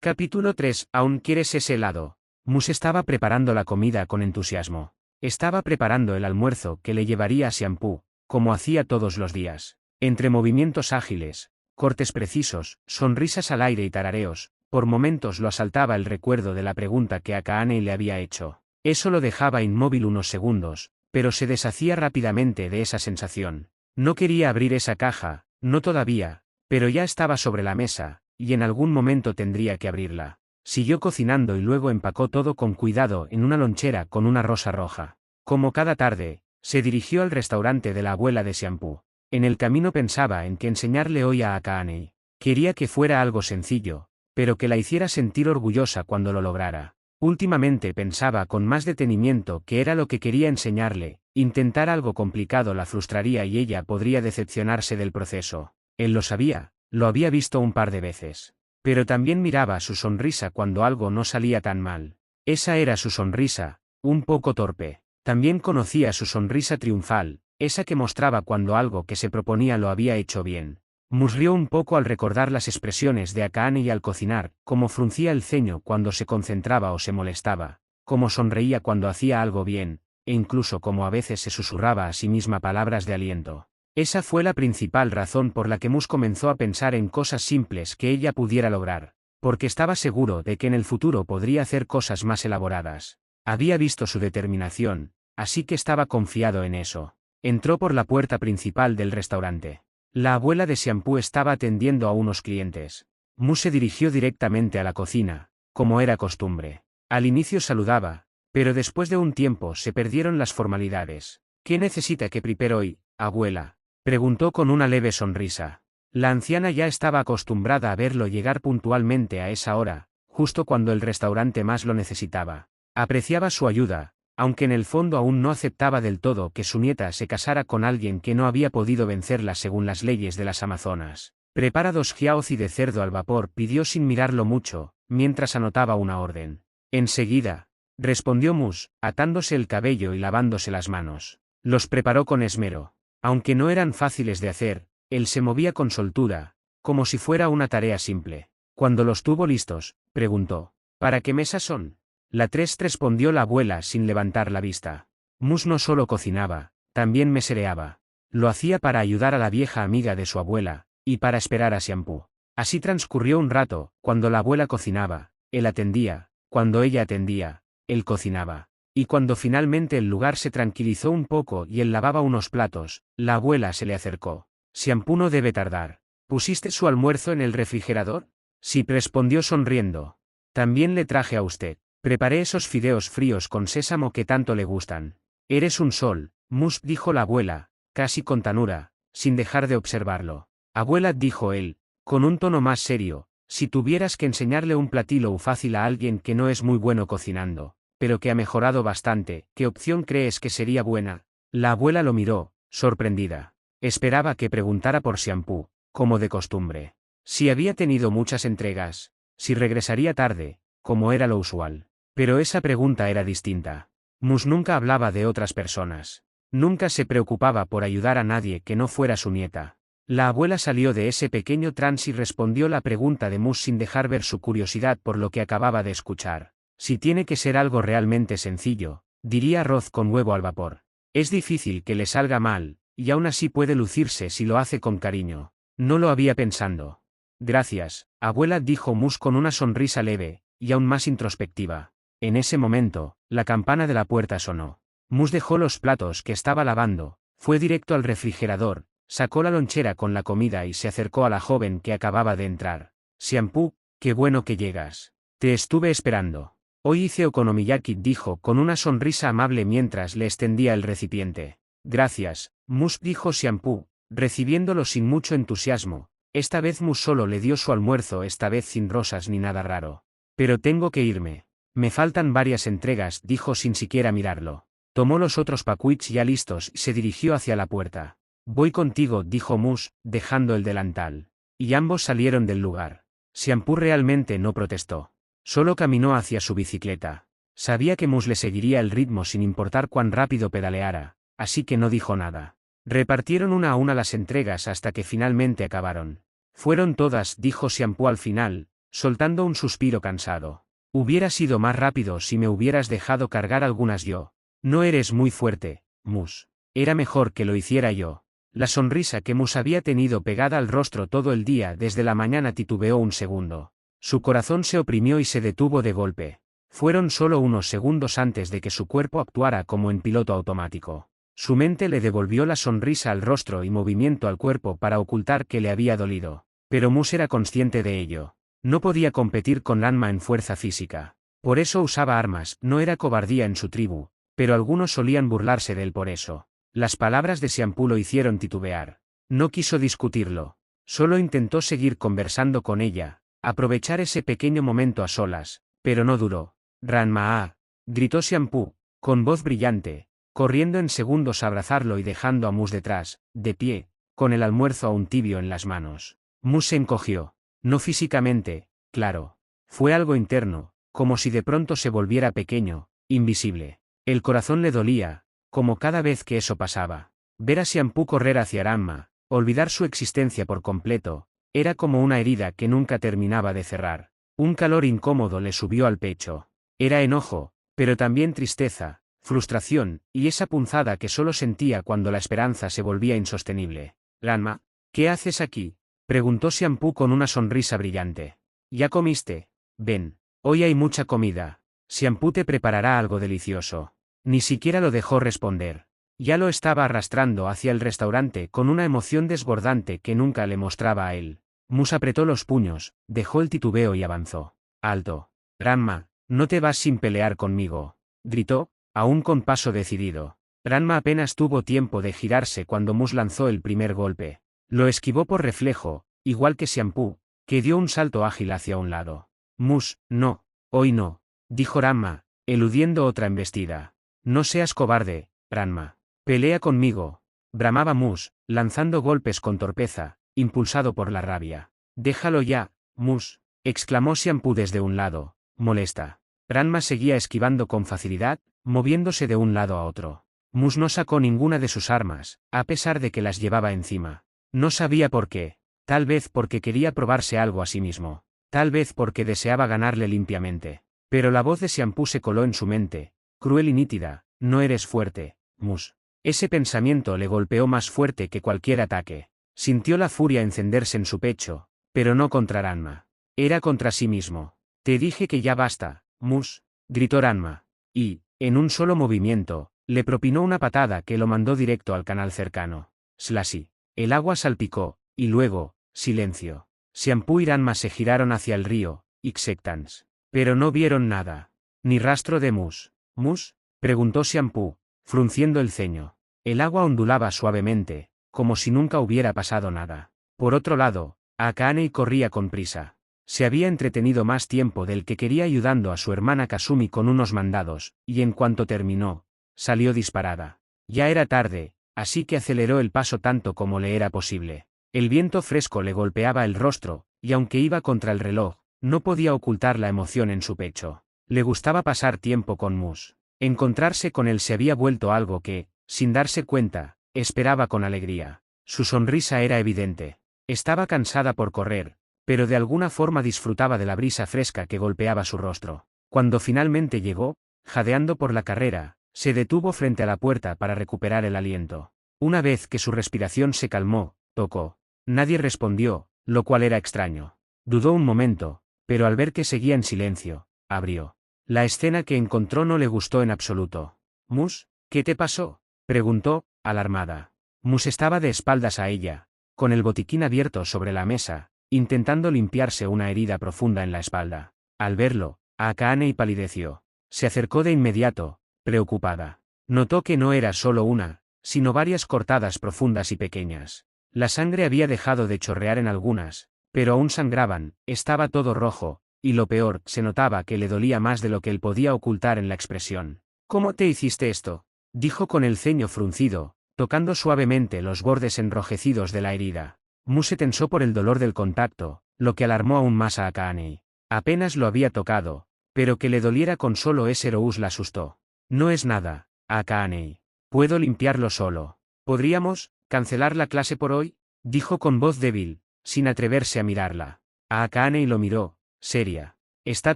Capítulo 3. ¿Aún quieres ese helado? Mus estaba preparando la comida con entusiasmo. Estaba preparando el almuerzo que le llevaría a Xianpu, como hacía todos los días. Entre movimientos ágiles, cortes precisos, sonrisas al aire y tarareos, por momentos lo asaltaba el recuerdo de la pregunta que Akaane le había hecho. Eso lo dejaba inmóvil unos segundos, pero se deshacía rápidamente de esa sensación. No quería abrir esa caja, no todavía, pero ya estaba sobre la mesa, y en algún momento tendría que abrirla. Siguió cocinando y luego empacó todo con cuidado en una lonchera con una rosa roja. Como cada tarde, se dirigió al restaurante de la abuela de Xianpu. En el camino pensaba en que enseñarle hoy a Akaane. Quería que fuera algo sencillo, pero que la hiciera sentir orgullosa cuando lo lograra. Últimamente pensaba con más detenimiento que era lo que quería enseñarle. Intentar algo complicado la frustraría y ella podría decepcionarse del proceso. Él lo sabía, lo había visto un par de veces. Pero también miraba su sonrisa cuando algo no salía tan mal. Esa era su sonrisa, un poco torpe. También conocía su sonrisa triunfal, esa que mostraba cuando algo que se proponía lo había hecho bien. Musrió un poco al recordar las expresiones de Akaane y al cocinar, cómo fruncía el ceño cuando se concentraba o se molestaba, cómo sonreía cuando hacía algo bien, e incluso cómo a veces se susurraba a sí misma palabras de aliento. Esa fue la principal razón por la que Mus comenzó a pensar en cosas simples que ella pudiera lograr, porque estaba seguro de que en el futuro podría hacer cosas más elaboradas. Había visto su determinación, así que estaba confiado en eso. Entró por la puerta principal del restaurante. La abuela de Xianpu estaba atendiendo a unos clientes. Mus se dirigió directamente a la cocina, como era costumbre. Al inicio saludaba, pero después de un tiempo se perdieron las formalidades. ¿Qué necesita que prepare hoy, abuela?, preguntó con una leve sonrisa. La anciana ya estaba acostumbrada a verlo llegar puntualmente a esa hora, justo cuando el restaurante más lo necesitaba. Apreciaba su ayuda, aunque en el fondo aún no aceptaba del todo que su nieta se casara con alguien que no había podido vencerla según las leyes de las Amazonas. Prepara 2 jiaozi de cerdo al vapor, pidió sin mirarlo mucho, mientras anotaba una orden. Enseguida, respondió Mus, atándose el cabello y lavándose las manos. Los preparó con esmero. Aunque no eran fáciles de hacer, él se movía con soltura, como si fuera una tarea simple. Cuando los tuvo listos, preguntó: ¿para qué mesa son? La 3, respondió la abuela sin levantar la vista. Mus no solo cocinaba, también mesereaba. Lo hacía para ayudar a la vieja amiga de su abuela, y para esperar a Xianpu. Así transcurrió un rato. Cuando la abuela cocinaba, él atendía; cuando ella atendía, él cocinaba. Y cuando finalmente el lugar se tranquilizó un poco y él lavaba unos platos, la abuela se le acercó. Xianpu no debe tardar. ¿Pusiste su almuerzo en el refrigerador? Sí, respondió sonriendo. También le traje a usted. Preparé esos fideos fríos con sésamo que tanto le gustan. Eres un sol, Mus, dijo la abuela, casi con ternura, sin dejar de observarlo. Abuela, dijo él, con un tono más serio, si tuvieras que enseñarle un platillo fácil a alguien que no es muy bueno cocinando, pero que ha mejorado bastante, ¿qué opción crees que sería buena? La abuela lo miró, sorprendida. Esperaba que preguntara por Xianpu, como de costumbre. Si había tenido muchas entregas, si regresaría tarde, como era lo usual. Pero esa pregunta era distinta. Mus nunca hablaba de otras personas. Nunca se preocupaba por ayudar a nadie que no fuera su nieta. La abuela salió de ese pequeño trance y respondió la pregunta de Mus sin dejar ver su curiosidad por lo que acababa de escuchar. Si tiene que ser algo realmente sencillo, diría arroz con huevo al vapor. Es difícil que le salga mal, y aún así puede lucirse si lo hace con cariño. No lo había pensado. Gracias, abuela, dijo Mus con una sonrisa leve, y aún más introspectiva. En ese momento, la campana de la puerta sonó. Mus dejó los platos que estaba lavando, fue directo al refrigerador, sacó la lonchera con la comida y se acercó a la joven que acababa de entrar. Xianpu, qué bueno que llegas. Te estuve esperando. Hoy hice okonomiyaki, dijo con una sonrisa amable mientras le extendía el recipiente. Gracias, Mus, dijo Xianpu, recibiéndolo sin mucho entusiasmo. Esta vez Mus solo le dio su almuerzo, esta vez sin rosas ni nada raro. Pero tengo que irme. Me faltan varias entregas, dijo sin siquiera mirarlo. Tomó los otros paquets ya listos y se dirigió hacia la puerta. Voy contigo, dijo Mus, dejando el delantal. Y ambos salieron del lugar. Xianpu realmente no protestó. Solo caminó hacia su bicicleta. Sabía que Mus le seguiría el ritmo sin importar cuán rápido pedaleara, así que no dijo nada. Repartieron una a una las entregas hasta que finalmente acabaron. Fueron todas, dijo Xianpu al final, soltando un suspiro cansado. Hubiera sido más rápido si me hubieras dejado cargar algunas yo. No eres muy fuerte, Mus. Era mejor que lo hiciera yo. La sonrisa que Mus había tenido pegada al rostro todo el día desde la mañana titubeó un segundo. Su corazón se oprimió y se detuvo de golpe. Fueron solo unos segundos antes de que su cuerpo actuara como en piloto automático. Su mente le devolvió la sonrisa al rostro y movimiento al cuerpo para ocultar que le había dolido. Pero Mus era consciente de ello. No podía competir con Ranma en fuerza física. Por eso usaba armas, no era cobardía en su tribu, pero algunos solían burlarse de él por eso. Las palabras de Xianpu lo hicieron titubear. No quiso discutirlo. Solo intentó seguir conversando con ella, aprovechar ese pequeño momento a solas, pero no duró. Ranma, gritó Xianpu, con voz brillante, corriendo en segundos a abrazarlo y dejando a Mus detrás, de pie, con el almuerzo aún tibio en las manos. Mus se encogió. No físicamente, claro. Fue algo interno, como si de pronto se volviera pequeño, invisible. El corazón le dolía, como cada vez que eso pasaba. Ver a Xianpu correr hacia Ranma, olvidar su existencia por completo, era como una herida que nunca terminaba de cerrar. Un calor incómodo le subió al pecho. Era enojo, pero también tristeza, frustración, y esa punzada que solo sentía cuando la esperanza se volvía insostenible. Ranma, ¿qué haces aquí?, preguntó Xianpu con una sonrisa brillante. ¿Ya comiste? Ven. Hoy hay mucha comida. Xianpu te preparará algo delicioso. Ni siquiera lo dejó responder. Ya lo estaba arrastrando hacia el restaurante con una emoción desbordante que nunca le mostraba a él. Mus apretó los puños, dejó el titubeo y avanzó. Alto. Ranma, no te vas sin pelear conmigo, gritó, aún con paso decidido. Ranma apenas tuvo tiempo de girarse cuando Mus lanzó el primer golpe. Lo esquivó por reflejo, igual que Xianpu, que dio un salto ágil hacia un lado. Mus, no, hoy no, dijo Ranma, eludiendo otra embestida. No seas cobarde, Ranma. Pelea conmigo, bramaba Mus, lanzando golpes con torpeza, impulsado por la rabia. Déjalo ya, Mus, exclamó Xianpu desde un lado, molesta. Ranma seguía esquivando con facilidad, moviéndose de un lado a otro. Mus no sacó ninguna de sus armas, a pesar de que las llevaba encima. No sabía por qué, tal vez porque quería probarse algo a sí mismo, tal vez porque deseaba ganarle limpiamente. Pero la voz de Xianpu se coló en su mente, cruel y nítida, no eres fuerte, Mus. Ese pensamiento le golpeó más fuerte que cualquier ataque. Sintió la furia encenderse en su pecho, pero no contra Ranma. Era contra sí mismo. Te dije que ya basta, Mus, gritó Ranma. Y, en un solo movimiento, le propinó una patada que lo mandó directo al canal cercano. Slashy. El agua salpicó, y luego, silencio. Xianpu y Ranma se giraron hacia el río, Ixectans. Pero no vieron nada. Ni rastro de Mus. ¿Mus?, preguntó Xianpu, frunciendo el ceño. El agua ondulaba suavemente, como si nunca hubiera pasado nada. Por otro lado, Akaane corría con prisa. Se había entretenido más tiempo del que quería ayudando a su hermana Kasumi con unos mandados, y en cuanto terminó, salió disparada. Ya era tarde, así que aceleró el paso tanto como le era posible. El viento fresco le golpeaba el rostro, y aunque iba contra el reloj, no podía ocultar la emoción en su pecho. Le gustaba pasar tiempo con Mus. Encontrarse con él se había vuelto algo que, sin darse cuenta, esperaba con alegría. Su sonrisa era evidente. Estaba cansada por correr, pero de alguna forma disfrutaba de la brisa fresca que golpeaba su rostro. Cuando finalmente llegó, jadeando por la carrera, se detuvo frente a la puerta para recuperar el aliento. Una vez que su respiración se calmó, tocó. Nadie respondió, lo cual era extraño. Dudó un momento, pero al ver que seguía en silencio, abrió. La escena que encontró no le gustó en absoluto. «Mus, ¿qué te pasó?», preguntó, alarmada. Mus estaba de espaldas a ella, con el botiquín abierto sobre la mesa, intentando limpiarse una herida profunda en la espalda. Al verlo, Akaane palideció. Se acercó de inmediato, preocupada. Notó que no era solo una, sino varias cortadas profundas y pequeñas. La sangre había dejado de chorrear en algunas, pero aún sangraban, estaba todo rojo, y lo peor, se notaba que le dolía más de lo que él podía ocultar en la expresión. «¿Cómo te hiciste esto?», dijo con el ceño fruncido, tocando suavemente los bordes enrojecidos de la herida. Mus se tensó por el dolor del contacto, lo que alarmó aún más a Akaane. Apenas lo había tocado, pero que le doliera con solo ese Rous la asustó. «No es nada, Akaane. Puedo limpiarlo solo. ¿Podríamos cancelar la clase por hoy?», dijo con voz débil, sin atreverse a mirarla. Akaane lo miró, seria. Está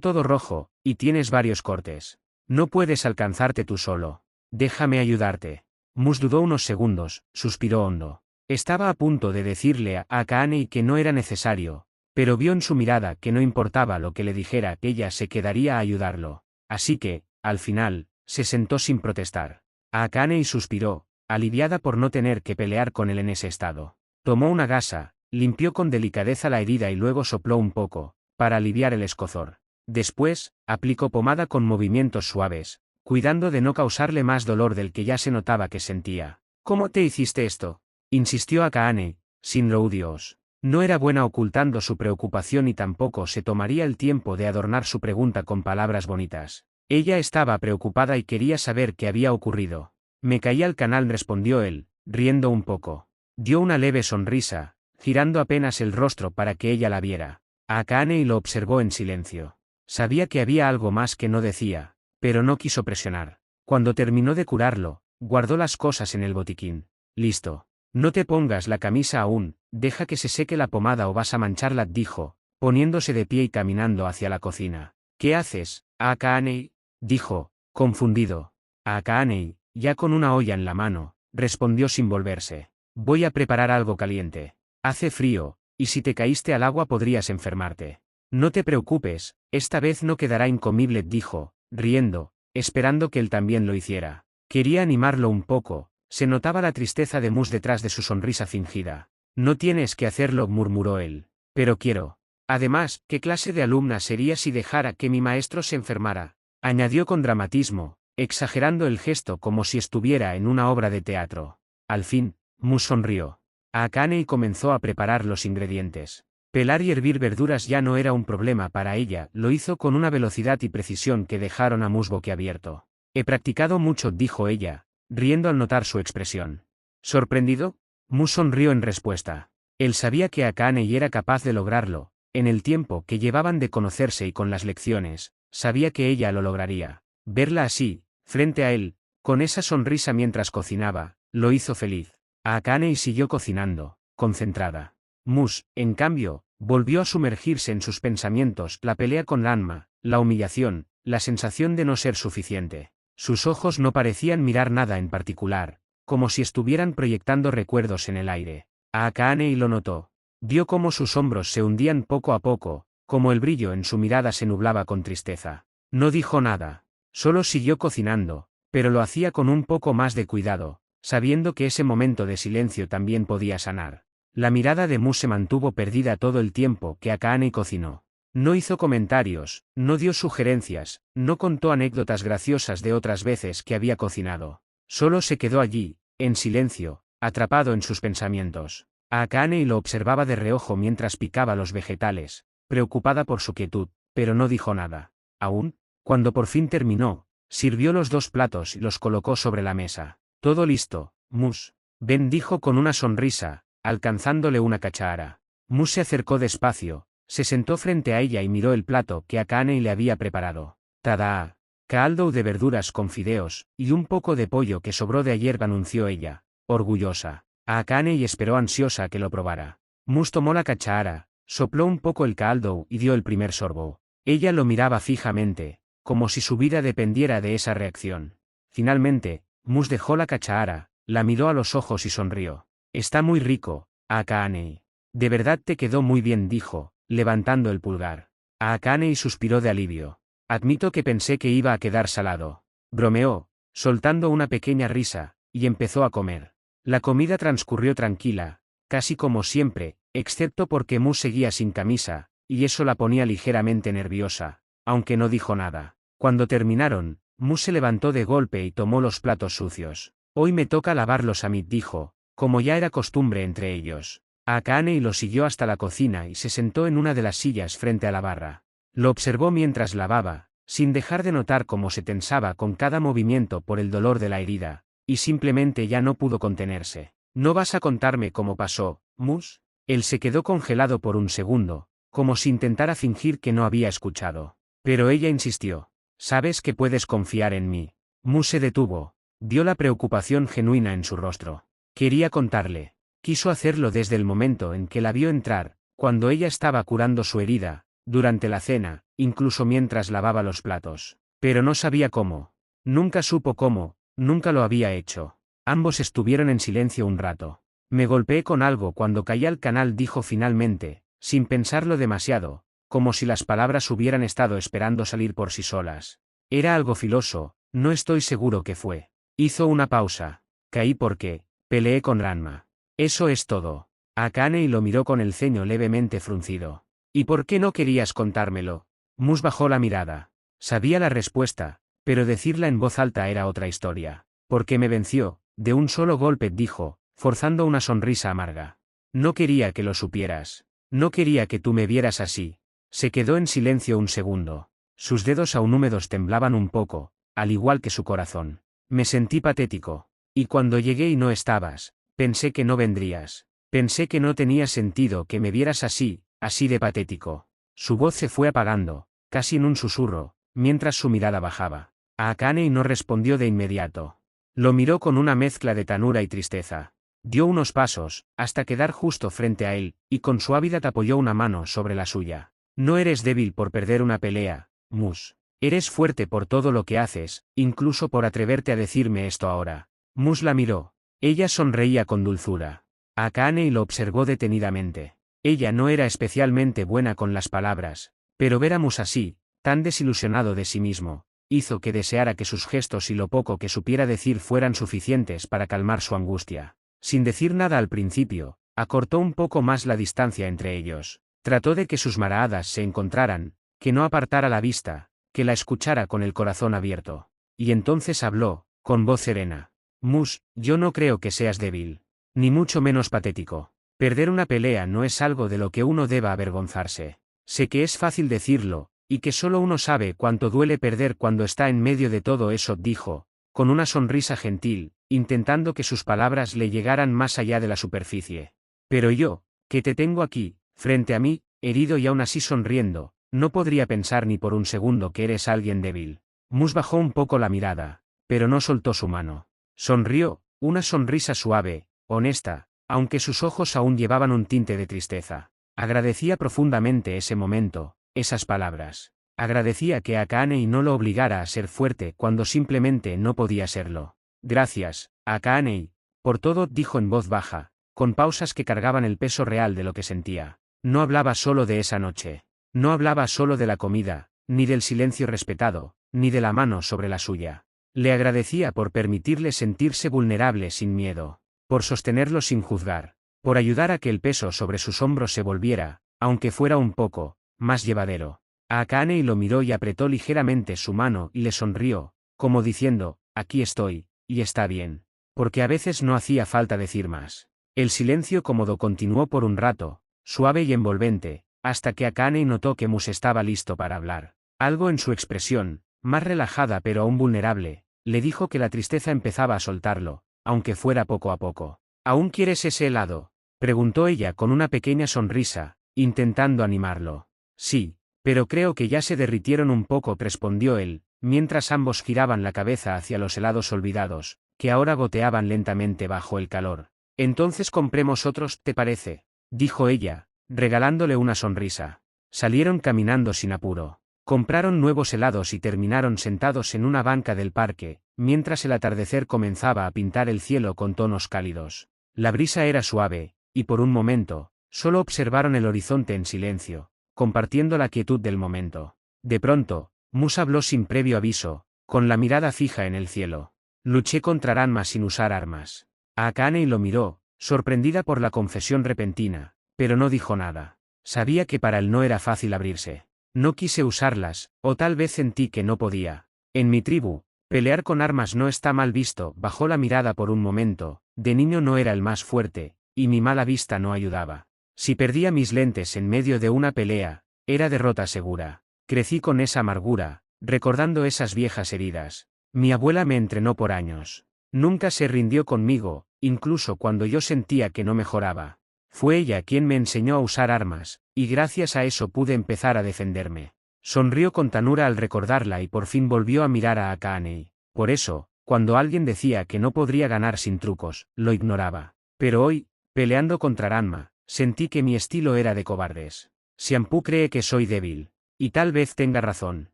todo rojo, y tienes varios cortes. No puedes alcanzarte tú solo. Déjame ayudarte. Mus dudó unos segundos, suspiró hondo. Estaba a punto de decirle a Akaane que no era necesario, pero vio en su mirada que no importaba lo que le dijera, ella se quedaría a ayudarlo. Así que, al final, se sentó sin protestar. Akaane suspiró, aliviada por no tener que pelear con él en ese estado. Tomó una gasa, limpió con delicadeza la herida y luego sopló un poco, para aliviar el escozor. Después, aplicó pomada con movimientos suaves, cuidando de no causarle más dolor del que ya se notaba que sentía. ¿Cómo te hiciste esto?, insistió Akaane, sin rodeos. No era buena ocultando su preocupación y tampoco se tomaría el tiempo de adornar su pregunta con palabras bonitas. Ella estaba preocupada y quería saber qué había ocurrido. Me caí al canal, respondió él, riendo un poco. Dio una leve sonrisa, girando apenas el rostro para que ella la viera. Akaane lo observó en silencio. Sabía que había algo más que no decía, pero no quiso presionar. Cuando terminó de curarlo, guardó las cosas en el botiquín. Listo. No te pongas la camisa aún, deja que se seque la pomada o vas a mancharla, dijo, poniéndose de pie y caminando hacia la cocina. ¿Qué haces, Akaane?, dijo, confundido. Akaane, ya con una olla en la mano, respondió sin volverse. Voy a preparar algo caliente. Hace frío, y si te caíste al agua podrías enfermarte. No te preocupes, esta vez no quedará incomible, dijo, riendo, esperando que él también lo hiciera. Quería animarlo un poco. Se notaba la tristeza de Mus detrás de su sonrisa fingida. No tienes que hacerlo, murmuró él. Pero quiero. Además, ¿qué clase de alumna sería si dejara que mi maestro se enfermara?, añadió con dramatismo, exagerando el gesto como si estuviera en una obra de teatro. Al fin, Mus sonrió. Akaane comenzó a preparar los ingredientes. Pelar y hervir verduras ya no era un problema para ella, lo hizo con una velocidad y precisión que dejaron a Mus boquiabierto. He practicado mucho, dijo ella, riendo al notar su expresión. ¿Sorprendido? Mus sonrió en respuesta. Él sabía que Akaane era capaz de lograrlo, en el tiempo que llevaban de conocerse y con las lecciones, sabía que ella lo lograría. Verla así, frente a él, con esa sonrisa mientras cocinaba, lo hizo feliz. Akaane siguió cocinando, concentrada. Mus, en cambio, volvió a sumergirse en sus pensamientos, la pelea con Lanma, la humillación, la sensación de no ser suficiente. Sus ojos no parecían mirar nada en particular, como si estuvieran proyectando recuerdos en el aire. Akaane lo notó. Vio cómo sus hombros se hundían poco a poco, como el brillo en su mirada se nublaba con tristeza. No dijo nada. Solo siguió cocinando, pero lo hacía con un poco más de cuidado, sabiendo que ese momento de silencio también podía sanar. La mirada de Mus se mantuvo perdida todo el tiempo que Akaane cocinó. No hizo comentarios, no dio sugerencias, no contó anécdotas graciosas de otras veces que había cocinado. Solo se quedó allí, en silencio, atrapado en sus pensamientos. Akaane lo observaba de reojo mientras picaba los vegetales, preocupada por su quietud, pero no dijo nada. Aún, cuando por fin terminó, sirvió los 2 platos y los colocó sobre la mesa. Todo listo, Mus. Ven, dijo con una sonrisa, alcanzándole una cuchara. Mus se acercó despacio. Se sentó frente a ella y miró el plato que Akaane le había preparado. ¡Tada! Caldo de verduras con fideos, y un poco de pollo que sobró de ayer, anunció ella, orgullosa. Akaane esperó ansiosa que lo probara. Mus tomó la cuchara, sopló un poco el caldo y dio el primer sorbo. Ella lo miraba fijamente, como si su vida dependiera de esa reacción. Finalmente, Mus dejó la cuchara, la miró a los ojos y sonrió. Está muy rico, Akaane. De verdad te quedó muy bien, dijo, levantando el pulgar. Akaane suspiró de alivio. Admito que pensé que iba a quedar salado. Bromeó, soltando una pequeña risa, y empezó a comer. La comida transcurrió tranquila, casi como siempre, excepto porque Mus seguía sin camisa, y eso la ponía ligeramente nerviosa, aunque no dijo nada. Cuando terminaron, Mus se levantó de golpe y tomó los platos sucios. Hoy me toca lavarlos a mí, dijo, como ya era costumbre entre ellos. Akaane lo siguió hasta la cocina y se sentó en una de las sillas frente a la barra. Lo observó mientras lavaba, sin dejar de notar cómo se tensaba con cada movimiento por el dolor de la herida, y simplemente ya no pudo contenerse. ¿No vas a contarme cómo pasó, Mus? Él se quedó congelado por un segundo, como si intentara fingir que no había escuchado. Pero ella insistió. Sabes que puedes confiar en mí. Mus se detuvo. Vio la preocupación genuina en su rostro. Quería contarle. Quiso hacerlo desde el momento en que la vio entrar, cuando ella estaba curando su herida, durante la cena, incluso mientras lavaba los platos. Pero no sabía cómo. Nunca supo cómo, nunca lo había hecho. Ambos estuvieron en silencio un rato. Me golpeé con algo cuando caí al canal, dijo finalmente, sin pensarlo demasiado, como si las palabras hubieran estado esperando salir por sí solas. Era algo filoso, no estoy seguro qué fue. Hizo una pausa. Caí porque peleé con Ranma. Eso es todo. Akane lo miró con el ceño levemente fruncido. ¿Y por qué no querías contármelo? Mus bajó la mirada. Sabía la respuesta, pero decirla en voz alta era otra historia. Porque me venció, de un solo golpe, dijo, forzando una sonrisa amarga. No quería que lo supieras. No quería que tú me vieras así. Se quedó en silencio un segundo. Sus dedos aún húmedos temblaban un poco, al igual que su corazón. Me sentí patético. Y cuando llegué y no estabas, pensé que no vendrías. Pensé que no tenía sentido que me vieras así, así de patético. Su voz se fue apagando, casi en un susurro, mientras su mirada bajaba. A Akane no respondió de inmediato. Lo miró con una mezcla de ternura y tristeza. Dio unos pasos, hasta quedar justo frente a él, y con suavidad apoyó una mano sobre la suya. No eres débil por perder una pelea, Mus. Eres fuerte por todo lo que haces, incluso por atreverte a decirme esto ahora. Mus la miró. Ella sonreía con dulzura. Akane lo observó detenidamente. Ella no era especialmente buena con las palabras, pero ver a Mus así, tan desilusionado de sí mismo, hizo que deseara que sus gestos y lo poco que supiera decir fueran suficientes para calmar su angustia. Sin decir nada al principio, acortó un poco más la distancia entre ellos. Trató de que sus miradas se encontraran, que no apartara la vista, que la escuchara con el corazón abierto. Y entonces habló, con voz serena. Mus, yo no creo que seas débil. Ni mucho menos patético. Perder una pelea no es algo de lo que uno deba avergonzarse. Sé que es fácil decirlo, y que solo uno sabe cuánto duele perder cuando está en medio de todo eso, dijo, con una sonrisa gentil, intentando que sus palabras le llegaran más allá de la superficie. Pero yo, que te tengo aquí, frente a mí, herido y aún así sonriendo, no podría pensar ni por un segundo que eres alguien débil. Mus bajó un poco la mirada, pero no soltó su mano. Sonrió, una sonrisa suave, honesta, aunque sus ojos aún llevaban un tinte de tristeza. Agradecía profundamente ese momento, esas palabras. Agradecía que Akane no lo obligara a ser fuerte cuando simplemente no podía serlo. Gracias, Akane, por todo, dijo en voz baja, con pausas que cargaban el peso real de lo que sentía. No hablaba solo de esa noche. No hablaba solo de la comida, ni del silencio respetado, ni de la mano sobre la suya. Le agradecía por permitirle sentirse vulnerable sin miedo, por sostenerlo sin juzgar, por ayudar a que el peso sobre sus hombros se volviera, aunque fuera un poco, más llevadero. Akane lo miró y apretó ligeramente su mano y le sonrió, como diciendo, aquí estoy, y está bien. Porque a veces no hacía falta decir más. El silencio cómodo continuó por un rato, suave y envolvente, hasta que Akane notó que Mus estaba listo para hablar. Algo en su expresión, más relajada pero aún vulnerable, le dijo que la tristeza empezaba a soltarlo, aunque fuera poco a poco. ¿Aún quieres ese helado?, preguntó ella con una pequeña sonrisa, intentando animarlo. Sí, pero creo que ya se derritieron un poco, respondió él, mientras ambos giraban la cabeza hacia los helados olvidados, que ahora goteaban lentamente bajo el calor. Entonces compremos otros, ¿te parece?, dijo ella, regalándole una sonrisa. Salieron caminando sin apuro. Compraron nuevos helados y terminaron sentados en una banca del parque, mientras el atardecer comenzaba a pintar el cielo con tonos cálidos. La brisa era suave, y por un momento, solo observaron el horizonte en silencio, compartiendo la quietud del momento. De pronto, Mus habló sin previo aviso, con la mirada fija en el cielo. Luché contra Ranma sin usar armas. Akane lo miró, sorprendida por la confesión repentina, pero no dijo nada. Sabía que para él no era fácil abrirse. No quise usarlas, o tal vez sentí que no podía. En mi tribu, pelear con armas no está mal visto. Bajó la mirada por un momento. De niño no era el más fuerte, y mi mala vista no ayudaba. Si perdía mis lentes en medio de una pelea, era derrota segura. Crecí con esa amargura, recordando esas viejas heridas. Mi abuela me entrenó por años. Nunca se rindió conmigo, incluso cuando yo sentía que no mejoraba. Fue ella quien me enseñó a usar armas, y gracias a eso pude empezar a defenderme. Sonrió con ternura al recordarla y por fin volvió a mirar a Akane. Por eso, cuando alguien decía que no podría ganar sin trucos, lo ignoraba. Pero hoy, peleando contra Ranma, sentí que mi estilo era de cobardes. Xianpu cree que soy débil. Y tal vez tenga razón.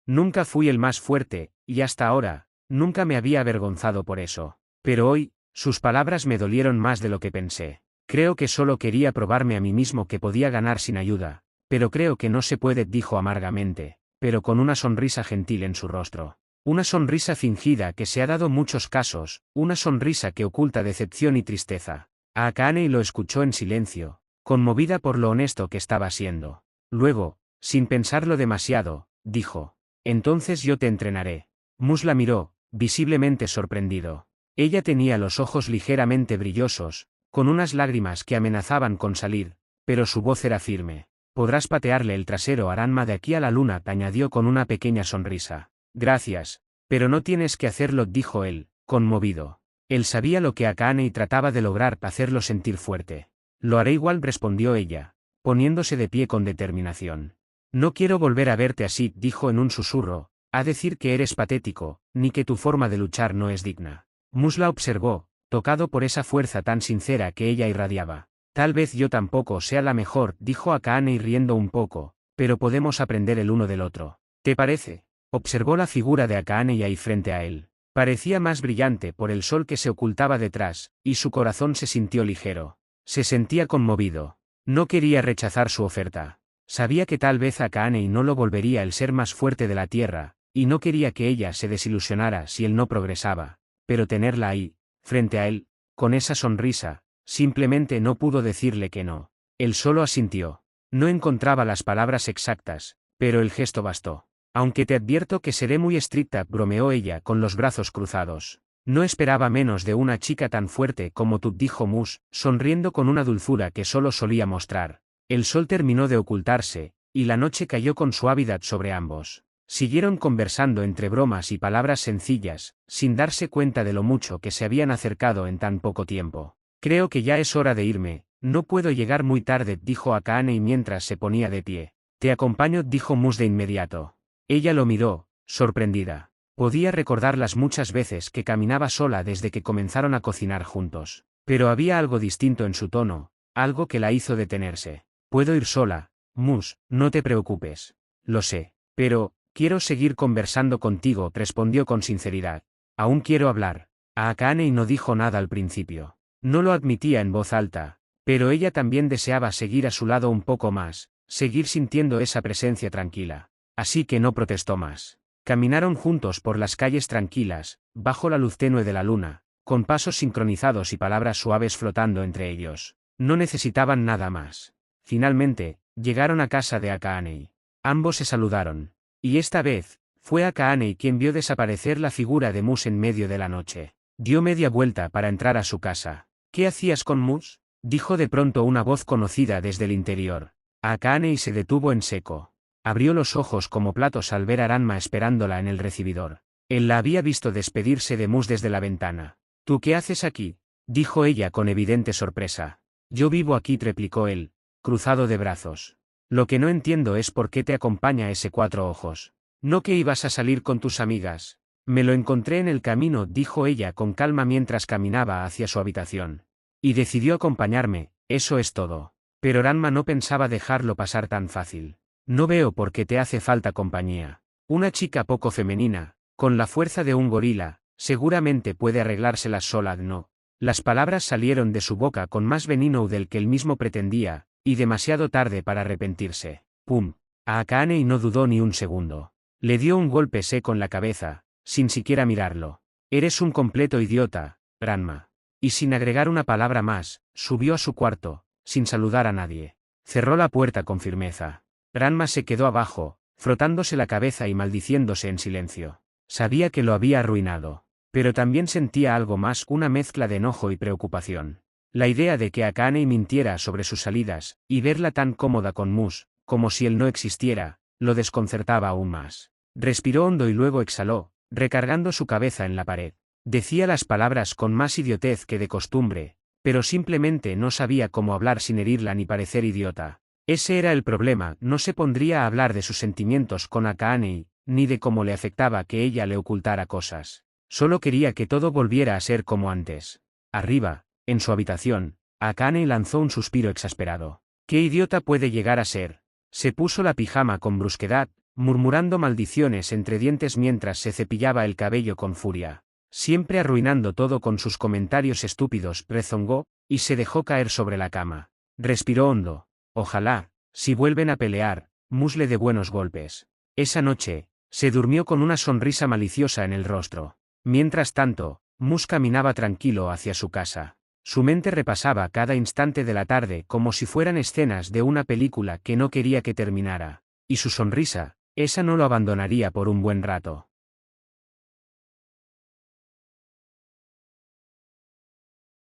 Nunca fui el más fuerte, y hasta ahora, nunca me había avergonzado por eso. Pero hoy, sus palabras me dolieron más de lo que pensé. Creo que solo quería probarme a mí mismo que podía ganar sin ayuda. Pero creo que no se puede, dijo amargamente, pero con una sonrisa gentil en su rostro. Una sonrisa fingida que se ha dado muchos casos, una sonrisa que oculta decepción y tristeza. Akaane lo escuchó en silencio, conmovida por lo honesto que estaba siendo. Luego, sin pensarlo demasiado, dijo: entonces yo te entrenaré. Mus la miró, visiblemente sorprendido. Ella tenía los ojos ligeramente brillosos, con unas lágrimas que amenazaban con salir, pero su voz era firme. Podrás patearle el trasero a Ranma de aquí a la luna, te añadió con una pequeña sonrisa. Gracias. Pero no tienes que hacerlo, dijo él, conmovido. Él sabía lo que Akaane trataba de lograr, hacerlo sentir fuerte. Lo haré igual, respondió ella, poniéndose de pie con determinación. No quiero volver a verte así, dijo en un susurro, a decir que eres patético, ni que tu forma de luchar no es digna. Mus la observó, tocado por esa fuerza tan sincera que ella irradiaba. Tal vez yo tampoco sea la mejor, dijo Akaane riendo un poco, pero podemos aprender el uno del otro. ¿Te parece? Observó la figura de Akaane ahí frente a él. Parecía más brillante por el sol que se ocultaba detrás, y su corazón se sintió ligero. Se sentía conmovido. No quería rechazar su oferta. Sabía que tal vez Akaane no lo volvería el ser más fuerte de la tierra, y no quería que ella se desilusionara si él no progresaba. Pero tenerla ahí, frente a él, con esa sonrisa, simplemente no pudo decirle que no. Él solo asintió. No encontraba las palabras exactas, pero el gesto bastó. Aunque te advierto que seré muy estricta, bromeó ella con los brazos cruzados. No esperaba menos de una chica tan fuerte como tú, dijo Mus, sonriendo con una dulzura que solo solía mostrar. El sol terminó de ocultarse, y la noche cayó con suavidad sobre ambos. Siguieron conversando entre bromas y palabras sencillas, sin darse cuenta de lo mucho que se habían acercado en tan poco tiempo. Creo que ya es hora de irme, no puedo llegar muy tarde, dijo Akaane mientras se ponía de pie. Te acompaño, dijo Mus de inmediato. Ella lo miró, sorprendida. Podía recordar las muchas veces que caminaba sola desde que comenzaron a cocinar juntos. Pero había algo distinto en su tono, algo que la hizo detenerse. Puedo ir sola, Mus, no te preocupes. Lo sé. Pero, quiero seguir conversando contigo, respondió con sinceridad. Aún quiero hablar. A Akaane no dijo nada al principio. No lo admitía en voz alta, pero ella también deseaba seguir a su lado un poco más, seguir sintiendo esa presencia tranquila. Así que no protestó más. Caminaron juntos por las calles tranquilas, bajo la luz tenue de la luna, con pasos sincronizados y palabras suaves flotando entre ellos. No necesitaban nada más. Finalmente, llegaron a casa de Akaane. Ambos se saludaron. Y esta vez, fue Akaane quien vio desaparecer la figura de Mus en medio de la noche. Dio media vuelta para entrar a su casa. ¿Qué hacías con Mus?, dijo de pronto una voz conocida desde el interior. Akaane se detuvo en seco. Abrió los ojos como platos al ver a Ranma esperándola en el recibidor. Él la había visto despedirse de Mus desde la ventana. ¿Tú qué haces aquí?, dijo ella con evidente sorpresa. Yo vivo aquí, replicó él, cruzado de brazos. Lo que no entiendo es por qué te acompaña ese cuatro ojos. ¿No que ibas a salir con tus amigas? Me lo encontré en el camino, dijo ella con calma mientras caminaba hacia su habitación. Y decidió acompañarme, eso es todo. Pero Ranma no pensaba dejarlo pasar tan fácil. No veo por qué te hace falta compañía. Una chica poco femenina, con la fuerza de un gorila, seguramente puede arreglárselas sola, ¿no? Las palabras salieron de su boca con más veneno del que él mismo pretendía, y demasiado tarde para arrepentirse. ¡Pum! A Akaane no dudó ni un segundo. Le dio un golpe seco en la cabeza, sin siquiera mirarlo. Eres un completo idiota, Ranma. Y sin agregar una palabra más, subió a su cuarto, sin saludar a nadie. Cerró la puerta con firmeza. Ranma se quedó abajo, frotándose la cabeza y maldiciéndose en silencio. Sabía que lo había arruinado, pero también sentía algo más, una mezcla de enojo y preocupación. La idea de que Akaane mintiera sobre sus salidas, y verla tan cómoda con Mus, como si él no existiera, lo desconcertaba aún más. Respiró hondo y luego exhaló, recargando su cabeza en la pared. Decía las palabras con más idiotez que de costumbre, pero simplemente no sabía cómo hablar sin herirla ni parecer idiota. Ese era el problema, no se pondría a hablar de sus sentimientos con Akaane, ni de cómo le afectaba que ella le ocultara cosas. Solo quería que todo volviera a ser como antes. Arriba, en su habitación, Akaane lanzó un suspiro exasperado. ¿Qué idiota puede llegar a ser? Se puso la pijama con brusquedad, murmurando maldiciones entre dientes mientras se cepillaba el cabello con furia. Siempre arruinando todo con sus comentarios estúpidos, rezongó, y se dejó caer sobre la cama. Respiró hondo. Ojalá, si vuelven a pelear, Mus le dé buenos golpes. Esa noche, se durmió con una sonrisa maliciosa en el rostro. Mientras tanto, Mus caminaba tranquilo hacia su casa. Su mente repasaba cada instante de la tarde como si fueran escenas de una película que no quería que terminara. Y su sonrisa, esa no lo abandonaría por un buen rato.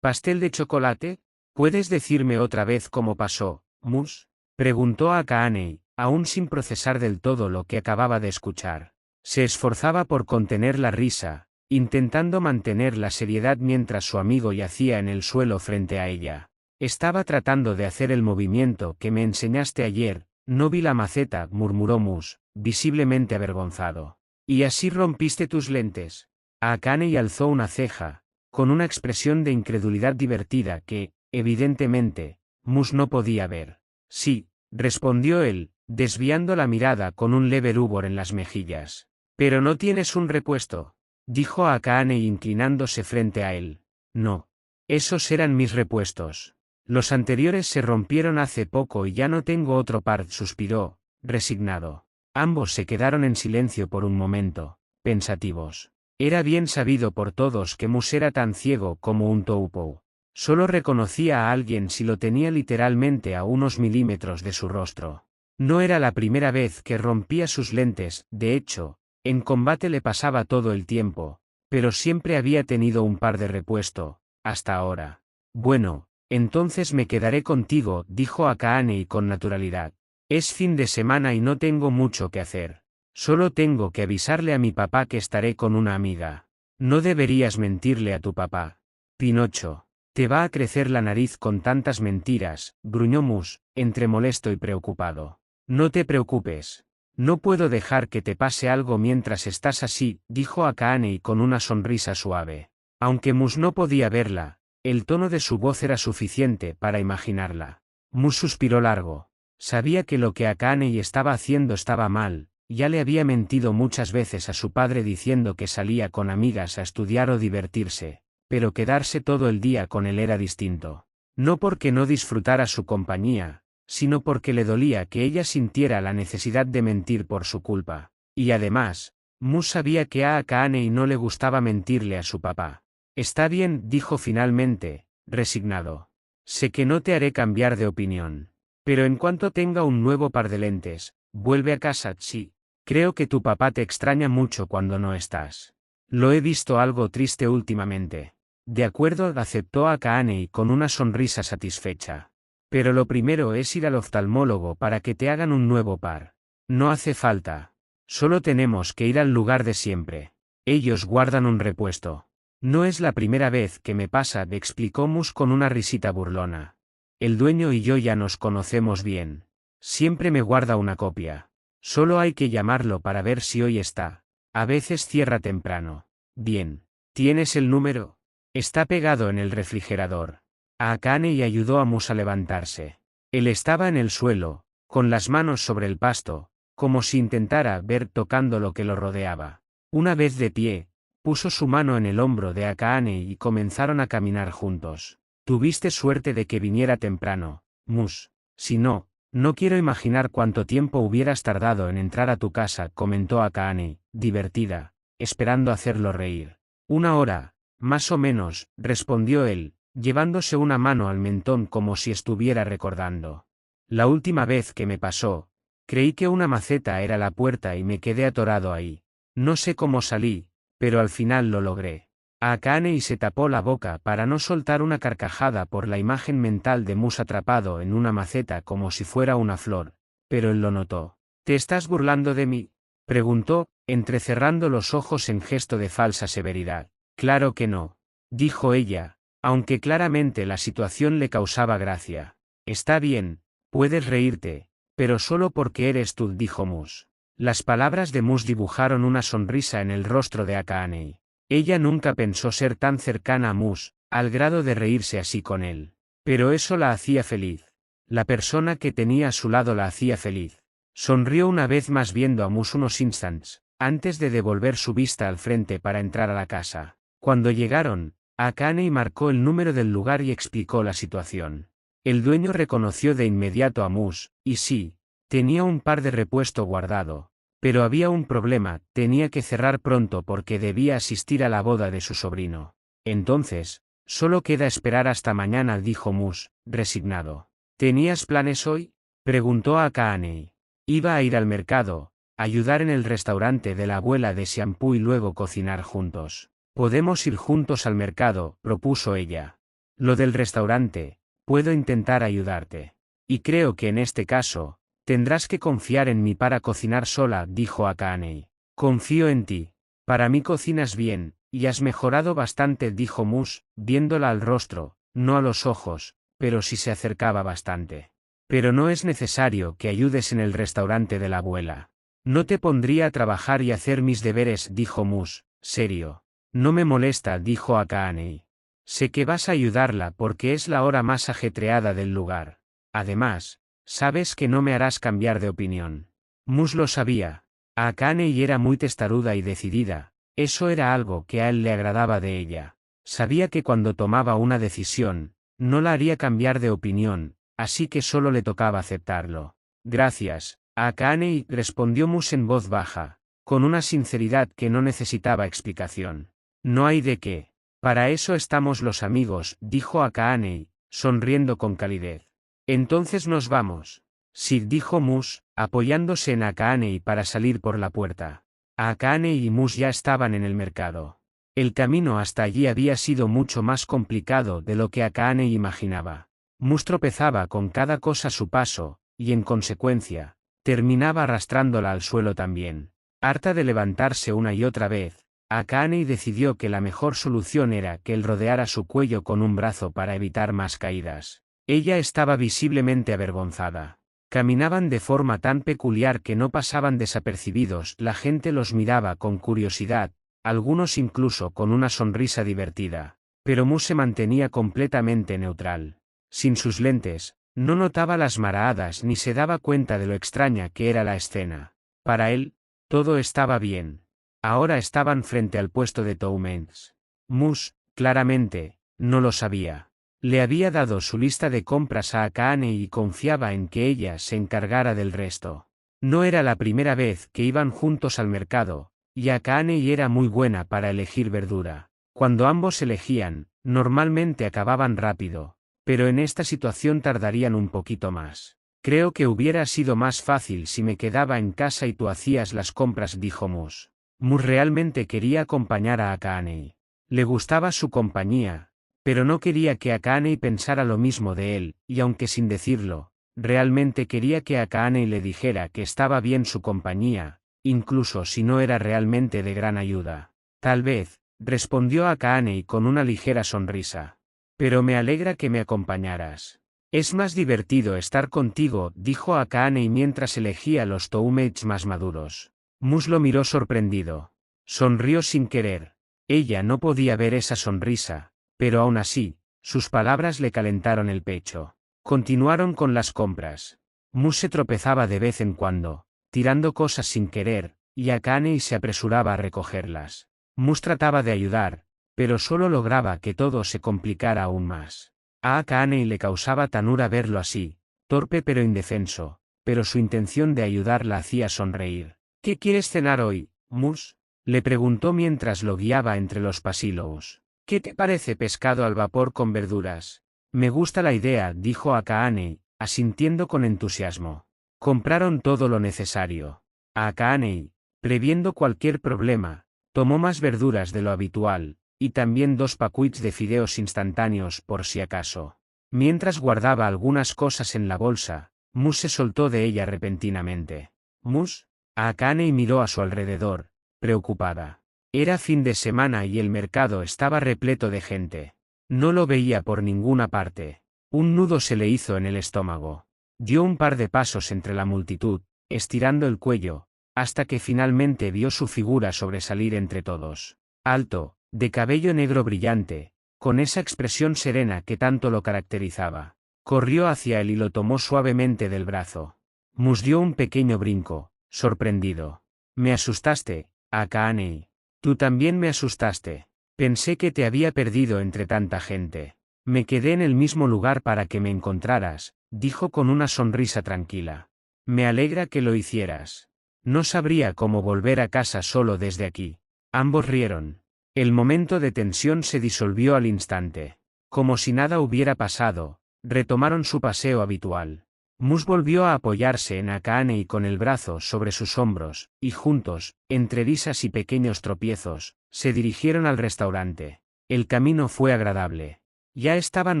¿Pastel de chocolate? ¿Puedes decirme otra vez cómo pasó, Mus? Preguntó a Kaanei, aún sin procesar del todo lo que acababa de escuchar. Se esforzaba por contener la risa, intentando mantener la seriedad mientras su amigo yacía en el suelo frente a ella. Estaba tratando de hacer el movimiento que me enseñaste ayer, no vi la maceta, murmuró Mus, visiblemente avergonzado. ¿Y así rompiste tus lentes? Akaane alzó una ceja, con una expresión de incredulidad divertida que, evidentemente, Mus no podía ver. Sí, respondió él, desviando la mirada con un leve rubor en las mejillas. ¿Pero no tienes un repuesto?, dijo Akaane inclinándose frente a él. No. Esos eran mis repuestos. Los anteriores se rompieron hace poco y ya no tengo otro par, suspiró, resignado. Ambos se quedaron en silencio por un momento, pensativos. Era bien sabido por todos que Mus era tan ciego como un toupou. Solo reconocía a alguien si lo tenía literalmente a unos milímetros de su rostro. No era la primera vez que rompía sus lentes, de hecho, en combate le pasaba todo el tiempo, pero siempre había tenido un par de repuesto, hasta ahora. Bueno, entonces me quedaré contigo, dijo Akaane con naturalidad. Es fin de semana y no tengo mucho que hacer. Solo tengo que avisarle a mi papá que estaré con una amiga. No deberías mentirle a tu papá. Pinocho. Te va a crecer la nariz con tantas mentiras, gruñó Mus, entre molesto y preocupado. No te preocupes. No puedo dejar que te pase algo mientras estás así, dijo Akaane con una sonrisa suave. Aunque Mus no podía verla, el tono de su voz era suficiente para imaginarla. Mus suspiró largo. Sabía que lo que Akaane estaba haciendo estaba mal. Ya le había mentido muchas veces a su padre diciendo que salía con amigas a estudiar o divertirse, pero quedarse todo el día con él era distinto. No porque no disfrutara su compañía, sino porque le dolía que ella sintiera la necesidad de mentir por su culpa. Y además, Mus sabía que a Akaane no le gustaba mentirle a su papá. Está bien, dijo finalmente, resignado. Sé que no te haré cambiar de opinión. Pero en cuanto tenga un nuevo par de lentes, vuelve a casa, sí. Creo que tu papá te extraña mucho cuando no estás. Lo he visto algo triste últimamente. De acuerdo, aceptó Akaane con una sonrisa satisfecha. Pero lo primero es ir al oftalmólogo para que te hagan un nuevo par. No hace falta. Solo tenemos que ir al lugar de siempre. Ellos guardan un repuesto. No es la primera vez que me pasa, explicó Mus con una risita burlona. El dueño y yo ya nos conocemos bien. Siempre me guarda una copia. Solo hay que llamarlo para ver si hoy está. A veces cierra temprano. Bien. ¿Tienes el número? Está pegado en el refrigerador. Akaane ayudó a Mus a levantarse. Él estaba en el suelo, con las manos sobre el pasto, como si intentara ver tocando lo que lo rodeaba. Una vez de pie, puso su mano en el hombro de Akaane y comenzaron a caminar juntos. Tuviste suerte de que viniera temprano, Mus. Si no, no quiero imaginar cuánto tiempo hubieras tardado en entrar a tu casa, comentó Akaane, divertida, esperando hacerlo reír. 1 hora, más o menos, respondió él, llevándose una mano al mentón como si estuviera recordando. La última vez que me pasó, creí que una maceta era la puerta y me quedé atorado ahí. No sé cómo salí, pero al final lo logré. Akaane se tapó la boca para no soltar una carcajada por la imagen mental de Mus atrapado en una maceta como si fuera una flor, pero él lo notó. ¿Te estás burlando de mí?, preguntó, entrecerrando los ojos en gesto de falsa severidad. Claro que no, dijo ella, aunque claramente la situación le causaba gracia. Está bien, puedes reírte, pero solo porque eres tú, dijo Mus. Las palabras de Mus dibujaron una sonrisa en el rostro de Akaane. Ella nunca pensó ser tan cercana a Mus, al grado de reírse así con él. Pero eso la hacía feliz. La persona que tenía a su lado la hacía feliz. Sonrió una vez más viendo a Mus unos instants, antes de devolver su vista al frente para entrar a la casa. Cuando llegaron, Akane marcó el número del lugar y explicó la situación. El dueño reconoció de inmediato a Mus, y sí, tenía un par de repuesto guardado. Pero había un problema, tenía que cerrar pronto porque debía asistir a la boda de su sobrino. Entonces, solo queda esperar hasta mañana, dijo Mus, resignado. ¿Tenías planes hoy?, preguntó Akane. Iba a ir al mercado, ayudar en el restaurante de la abuela de Xianpu y luego cocinar juntos. Podemos ir juntos al mercado, propuso ella. Lo del restaurante, puedo intentar ayudarte. Y creo que en este caso, tendrás que confiar en mí para cocinar sola, dijo Akane. Confío en ti. Para mí cocinas bien, y has mejorado bastante, dijo Mus, viéndola al rostro, no a los ojos, pero sí se acercaba bastante. Pero no es necesario que ayudes en el restaurante de la abuela. No te pondría a trabajar y hacer mis deberes, dijo Mus, serio. No me molesta, dijo Akane. Sé que vas a ayudarla porque es la hora más ajetreada del lugar. Además, sabes que no me harás cambiar de opinión. Mus lo sabía. Akane era muy testaruda y decidida, eso era algo que a él le agradaba de ella. Sabía que cuando tomaba una decisión, no la haría cambiar de opinión, así que solo le tocaba aceptarlo. Gracias, Akane, respondió Mus en voz baja, con una sinceridad que no necesitaba explicación. No hay de qué. Para eso estamos los amigos, dijo Akane, sonriendo con calidez. Entonces nos vamos. Sí, dijo Mus, apoyándose en Akane para salir por la puerta. Akane y Mus ya estaban en el mercado. El camino hasta allí había sido mucho más complicado de lo que Akane imaginaba. Mus tropezaba con cada cosa a su paso, y en consecuencia, terminaba arrastrándola al suelo también. Harta de levantarse una y otra vez, Akane decidió que la mejor solución era que él rodeara su cuello con un brazo para evitar más caídas. Ella estaba visiblemente avergonzada. Caminaban de forma tan peculiar que no pasaban desapercibidos, la gente los miraba con curiosidad, algunos incluso con una sonrisa divertida. Pero Mus se mantenía completamente neutral. Sin sus lentes, no notaba las maraadas ni se daba cuenta de lo extraña que era la escena. Para él, todo estaba bien. Ahora estaban frente al puesto de Toumens. Mus, claramente, no lo sabía. Le había dado su lista de compras a Akane y confiaba en que ella se encargara del resto. No era la primera vez que iban juntos al mercado, y Akane era muy buena para elegir verdura. Cuando ambos elegían, normalmente acababan rápido, pero en esta situación tardarían un poquito más. Creo que hubiera sido más fácil si me quedaba en casa y tú hacías las compras, dijo Mus. Mus realmente quería acompañar a Akane. Le gustaba su compañía, pero no quería que Akane pensara lo mismo de él, y aunque sin decirlo, realmente quería que Akane le dijera que estaba bien su compañía, incluso si no era realmente de gran ayuda. Tal vez, respondió Akane con una ligera sonrisa. Pero me alegra que me acompañaras. Es más divertido estar contigo, dijo Akane mientras elegía los Toumates más maduros. Mus lo miró sorprendido. Sonrió sin querer. Ella no podía ver esa sonrisa, pero aún así, sus palabras le calentaron el pecho. Continuaron con las compras. Mus se tropezaba de vez en cuando, tirando cosas sin querer, y Akane se apresuraba a recogerlas. Mus trataba de ayudar, pero solo lograba que todo se complicara aún más. A Akane le causaba ternura verlo así, torpe pero indefenso, pero su intención de ayudar la hacía sonreír. ¿Qué quieres cenar hoy, Mus?, le preguntó mientras lo guiaba entre los pasillos. ¿Qué te parece pescado al vapor con verduras? Me gusta la idea, dijo Akane, asintiendo con entusiasmo. Compraron todo lo necesario. Akane, previendo cualquier problema, tomó más verduras de lo habitual, y también 2 paquets de fideos instantáneos por si acaso. Mientras guardaba algunas cosas en la bolsa, Mus se soltó de ella repentinamente. ¿Mus? Akane miró a su alrededor, preocupada. Era fin de semana y el mercado estaba repleto de gente. No lo veía por ninguna parte. Un nudo se le hizo en el estómago. Dio un par de pasos entre la multitud, estirando el cuello, hasta que finalmente vio su figura sobresalir entre todos. Alto, de cabello negro brillante, con esa expresión serena que tanto lo caracterizaba. Corrió hacia él y lo tomó suavemente del brazo. Mus dio un pequeño brinco, sorprendido. Me asustaste, Akaane. Tú también me asustaste. Pensé que te había perdido entre tanta gente. Me quedé en el mismo lugar para que me encontraras, dijo con una sonrisa tranquila. Me alegra que lo hicieras. No sabría cómo volver a casa solo desde aquí. Ambos rieron. El momento de tensión se disolvió al instante. Como si nada hubiera pasado, retomaron su paseo habitual. Mus volvió a apoyarse en Akaane con el brazo sobre sus hombros, y juntos, entre risas y pequeños tropiezos, se dirigieron al restaurante. El camino fue agradable. Ya estaban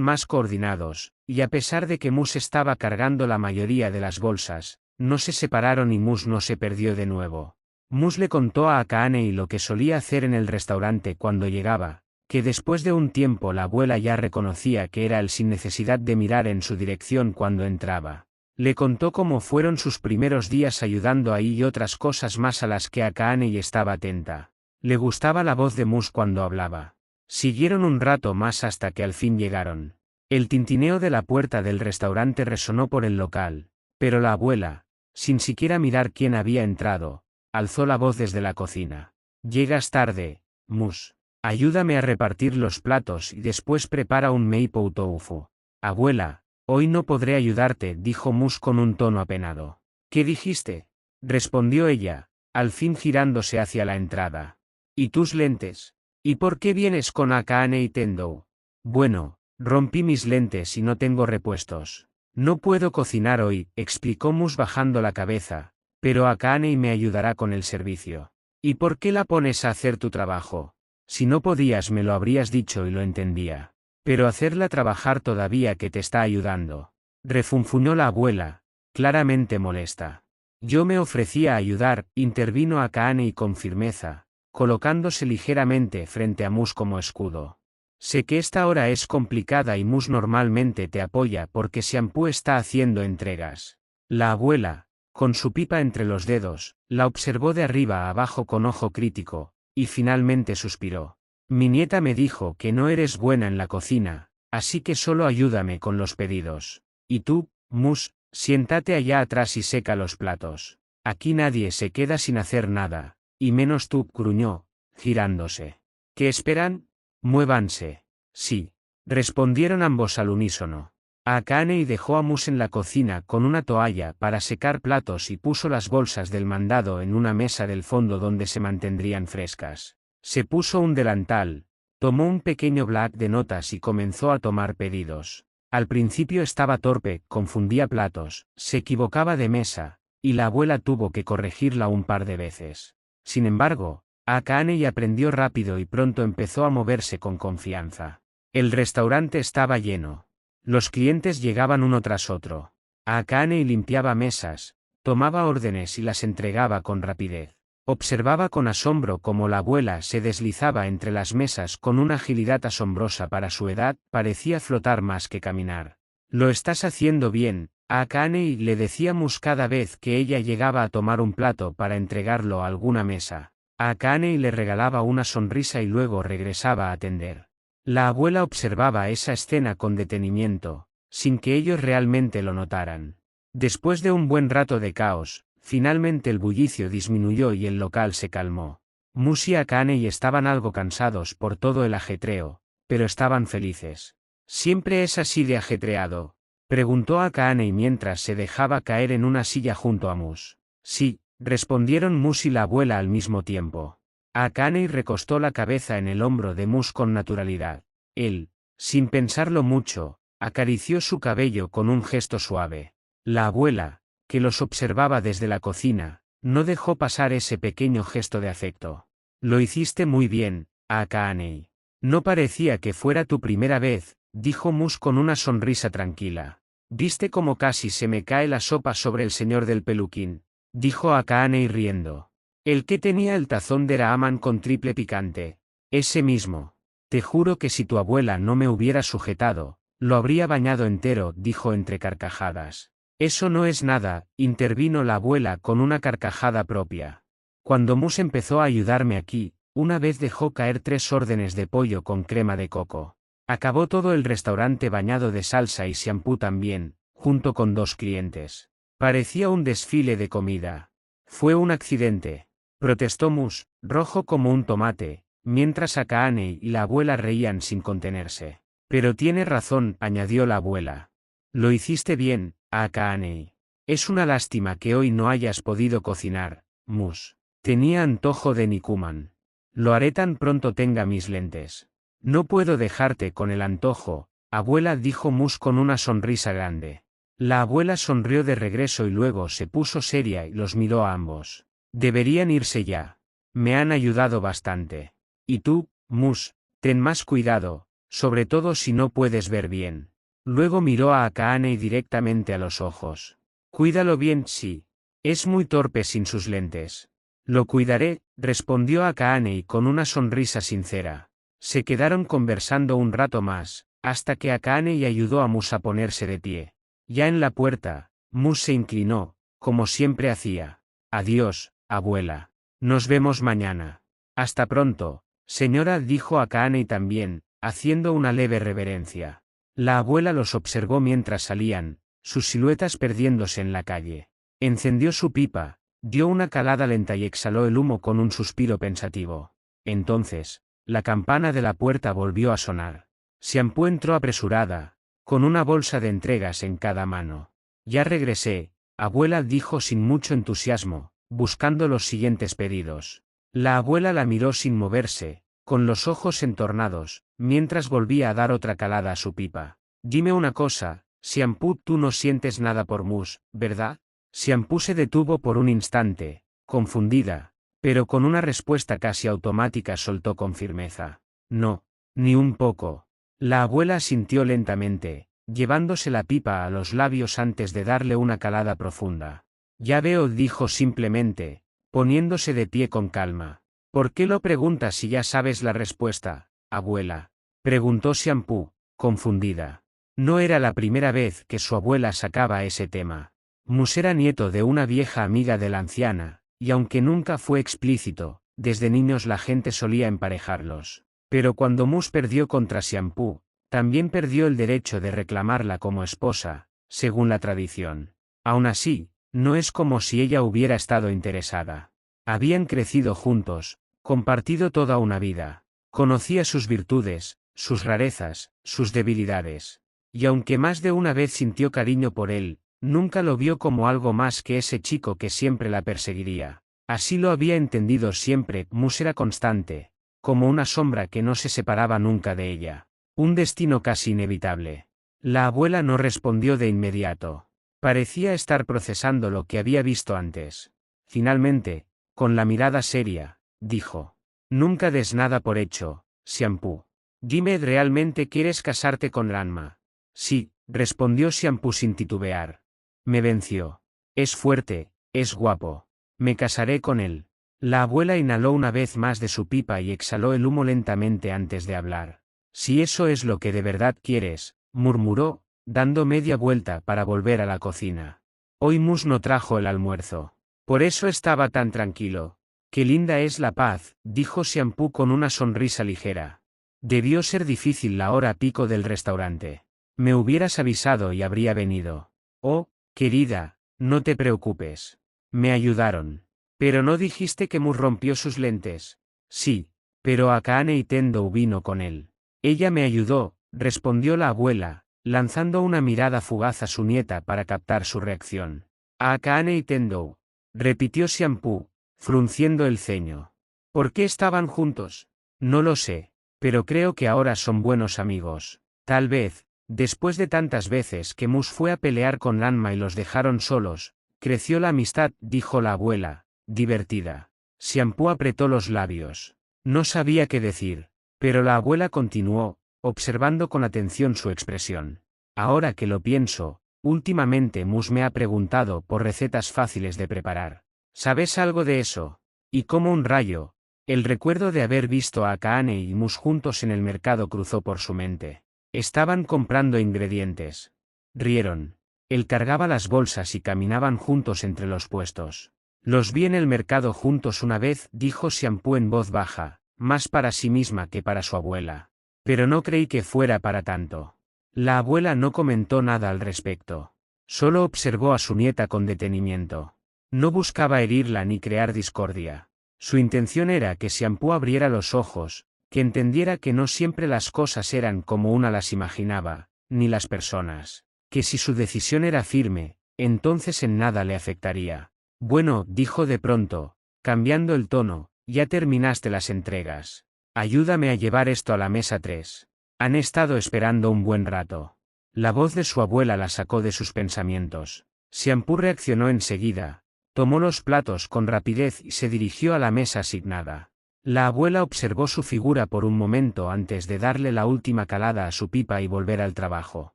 más coordinados, y a pesar de que Mus estaba cargando la mayoría de las bolsas, no se separaron y Mus no se perdió de nuevo. Mus le contó a Akaane lo que solía hacer en el restaurante cuando llegaba, que después de un tiempo la abuela ya reconocía que era él sin necesidad de mirar en su dirección cuando entraba. Le contó cómo fueron sus primeros días ayudando ahí y otras cosas más a las que Akaane estaba atenta. Le gustaba la voz de Mus cuando hablaba. Siguieron un rato más hasta que al fin llegaron. El tintineo de la puerta del restaurante resonó por el local, pero la abuela, sin siquiera mirar quién había entrado, alzó la voz desde la cocina. Llegas tarde, Mus. Ayúdame a repartir los platos y después prepara un mapo tofu. Abuela, hoy no podré ayudarte, dijo Mus con un tono apenado. ¿Qué dijiste? Respondió ella, al fin girándose hacia la entrada. ¿Y tus lentes? ¿Y por qué vienes con Akaane y Tendo? Bueno, rompí mis lentes y no tengo repuestos. No puedo cocinar hoy, explicó Mus bajando la cabeza, pero Akaane me ayudará con el servicio. ¿Y por qué la pones a hacer tu trabajo? Si no podías me lo habrías dicho y lo entendía. Pero hacerla trabajar todavía que te está ayudando. Refunfuñó la abuela, claramente molesta. Yo me ofrecía a ayudar, intervino Akaane con firmeza, colocándose ligeramente frente a Mus como escudo. Sé que esta hora es complicada y Mus normalmente te apoya porque Xianpu está haciendo entregas. La abuela, con su pipa entre los dedos, la observó de arriba a abajo con ojo crítico, y finalmente suspiró. Mi nieta me dijo que no eres buena en la cocina, así que solo ayúdame con los pedidos. Y tú, Mus, siéntate allá atrás y seca los platos. Aquí nadie se queda sin hacer nada, y menos tú, gruñó, girándose. ¿Qué esperan? Muévanse. Sí. Respondieron ambos al unísono. Akaane dejó a Mus en la cocina con una toalla para secar platos y puso las bolsas del mandado en una mesa del fondo donde se mantendrían frescas. Se puso un delantal, tomó un pequeño bloc de notas y comenzó a tomar pedidos. Al principio estaba torpe, confundía platos, se equivocaba de mesa, y la abuela tuvo que corregirla un par de veces. Sin embargo, Akaane aprendió rápido y pronto empezó a moverse con confianza. El restaurante estaba lleno. Los clientes llegaban uno tras otro. Akaane limpiaba mesas, tomaba órdenes y las entregaba con rapidez. Observaba con asombro cómo la abuela se deslizaba entre las mesas con una agilidad asombrosa para su edad, parecía flotar más que caminar. Lo estás haciendo bien, Akaane le decía Mus cada vez que ella llegaba a tomar un plato para entregarlo a alguna mesa. Akaane le regalaba una sonrisa y luego regresaba a atender. La abuela observaba esa escena con detenimiento, sin que ellos realmente lo notaran. Después de un buen rato de caos, finalmente el bullicio disminuyó y el local se calmó. Mus y Akaane estaban algo cansados por todo el ajetreo, pero estaban felices. ¿Siempre es así de ajetreado?, preguntó Akaane mientras se dejaba caer en una silla junto a Mus. Sí, respondieron Mus y la abuela al mismo tiempo. Akaane recostó la cabeza en el hombro de Mus con naturalidad. Él, sin pensarlo mucho, acarició su cabello con un gesto suave. La abuela, que los observaba desde la cocina, no dejó pasar ese pequeño gesto de afecto. Lo hiciste muy bien, Akaane. No parecía que fuera tu primera vez, dijo Mus con una sonrisa tranquila. ¿Viste cómo casi se me cae la sopa sobre el señor del peluquín?, dijo Akaane riendo. El que tenía el tazón de ramen con triple picante. Ese mismo. Te juro que si tu abuela no me hubiera sujetado, lo habría bañado entero, dijo entre carcajadas. Eso no es nada, intervino la abuela con una carcajada propia. Cuando Mus empezó a ayudarme aquí, una vez dejó caer 3 órdenes de pollo con crema de coco. Acabó todo el restaurante bañado de salsa y shampoo también, junto con 2 clientes. Parecía un desfile de comida. Fue un accidente, protestó Mus, rojo como un tomate, mientras Akaane y la abuela reían sin contenerse. Pero tiene razón, añadió la abuela. Lo hiciste bien, Akaane. Es una lástima que hoy no hayas podido cocinar, Mus. Tenía antojo de nikuman. Lo haré tan pronto tenga mis lentes. No puedo dejarte con el antojo, abuela, dijo Mus con una sonrisa grande. La abuela sonrió de regreso y luego se puso seria y los miró a ambos. Deberían irse ya. Me han ayudado bastante. Y tú, Mus, ten más cuidado, sobre todo si no puedes ver bien. Luego miró a Akaane directamente a los ojos. Cuídalo bien, sí. Es muy torpe sin sus lentes. Lo cuidaré, respondió Akaane con una sonrisa sincera. Se quedaron conversando un rato más, hasta que Akaane ayudó a Mus a ponerse de pie. Ya en la puerta, Mus se inclinó, como siempre hacía. Adiós, abuela. Nos vemos mañana. Hasta pronto, señora, dijo Akaane también, haciendo una leve reverencia. La abuela los observó mientras salían, sus siluetas perdiéndose en la calle. Encendió su pipa, dio una calada lenta y exhaló el humo con un suspiro pensativo. Entonces, la campana de la puerta volvió a sonar. Xianpu entró apresurada, con una bolsa de entregas en cada mano. Ya regresé, abuela, dijo sin mucho entusiasmo, buscando los siguientes pedidos. La abuela la miró sin moverse, con los ojos entornados, mientras volvía a dar otra calada a su pipa. Dime una cosa, Xianpu, tú no sientes nada por Mus, ¿verdad? Xianpu se detuvo por un instante, confundida, pero con una respuesta casi automática soltó con firmeza. No, ni un poco. La abuela asintió lentamente, llevándose la pipa a los labios antes de darle una calada profunda. Ya veo, dijo simplemente, poniéndose de pie con calma. ¿Por qué lo preguntas si ya sabes la respuesta, abuela? Preguntó Xianpu, confundida. No era la primera vez que su abuela sacaba ese tema. Mus era nieto de una vieja amiga de la anciana, y aunque nunca fue explícito, desde niños la gente solía emparejarlos. Pero cuando Mus perdió contra Xianpu, también perdió el derecho de reclamarla como esposa, según la tradición. Aún así, no es como si ella hubiera estado interesada. Habían crecido juntos, compartido toda una vida. Conocía sus virtudes, sus rarezas, sus debilidades. Y aunque más de una vez sintió cariño por él, nunca lo vio como algo más que ese chico que siempre la perseguiría. Así lo había entendido siempre. Mus era constante, como una sombra que no se separaba nunca de ella. Un destino casi inevitable. La abuela no respondió de inmediato. Parecía estar procesando lo que había visto antes. Finalmente, con la mirada seria, dijo: Nunca des nada por hecho, Xianpu. Dime, ¿realmente quieres casarte con Ranma? Sí, respondió Xianpu sin titubear. Me venció. Es fuerte, es guapo. Me casaré con él. La abuela inhaló una vez más de su pipa y exhaló el humo lentamente antes de hablar. Si eso es lo que de verdad quieres, murmuró, dando media vuelta para volver a la cocina. Hoy Mus no trajo el almuerzo. Por eso estaba tan tranquilo. Qué linda es la paz, dijo Xianpu con una sonrisa ligera. Debió ser difícil la hora pico del restaurante. Me hubieras avisado y habría venido. Oh, querida, no te preocupes. Me ayudaron. Pero no dijiste que Mus rompió sus lentes. Sí, pero Akaane Tendo vino con él. Ella me ayudó, respondió la abuela, lanzando una mirada fugaz a su nieta para captar su reacción. Akaane Tendo, repitió Xianpu, frunciendo el ceño. ¿Por qué estaban juntos? No lo sé, pero creo que ahora son buenos amigos. Tal vez, después de tantas veces que Mus fue a pelear con Ranma y los dejaron solos, creció la amistad, dijo la abuela, divertida. Xianpu apretó los labios. No sabía qué decir, pero la abuela continuó, observando con atención su expresión. Ahora que lo pienso, últimamente Mus me ha preguntado por recetas fáciles de preparar. ¿Sabes algo de eso? Y como un rayo, el recuerdo de haber visto a Akaane y Mus juntos en el mercado cruzó por su mente. Estaban comprando ingredientes. Rieron. Él cargaba las bolsas y caminaban juntos entre los puestos. Los vi en el mercado juntos una vez, dijo Xianpu en voz baja, más para sí misma que para su abuela. Pero no creí que fuera para tanto. La abuela no comentó nada al respecto. Solo observó a su nieta con detenimiento. No buscaba herirla ni crear discordia. Su intención era que Xianpu abriera los ojos, que entendiera que no siempre las cosas eran como una las imaginaba, ni las personas. Que si su decisión era firme, entonces en nada le afectaría. Bueno, dijo de pronto, cambiando el tono, ya terminaste las entregas. Ayúdame a llevar esto a la mesa 3. Han estado esperando un buen rato. La voz de su abuela la sacó de sus pensamientos. Xianpu reaccionó enseguida, tomó los platos con rapidez y se dirigió a la mesa asignada. La abuela observó su figura por un momento antes de darle la última calada a su pipa y volver al trabajo.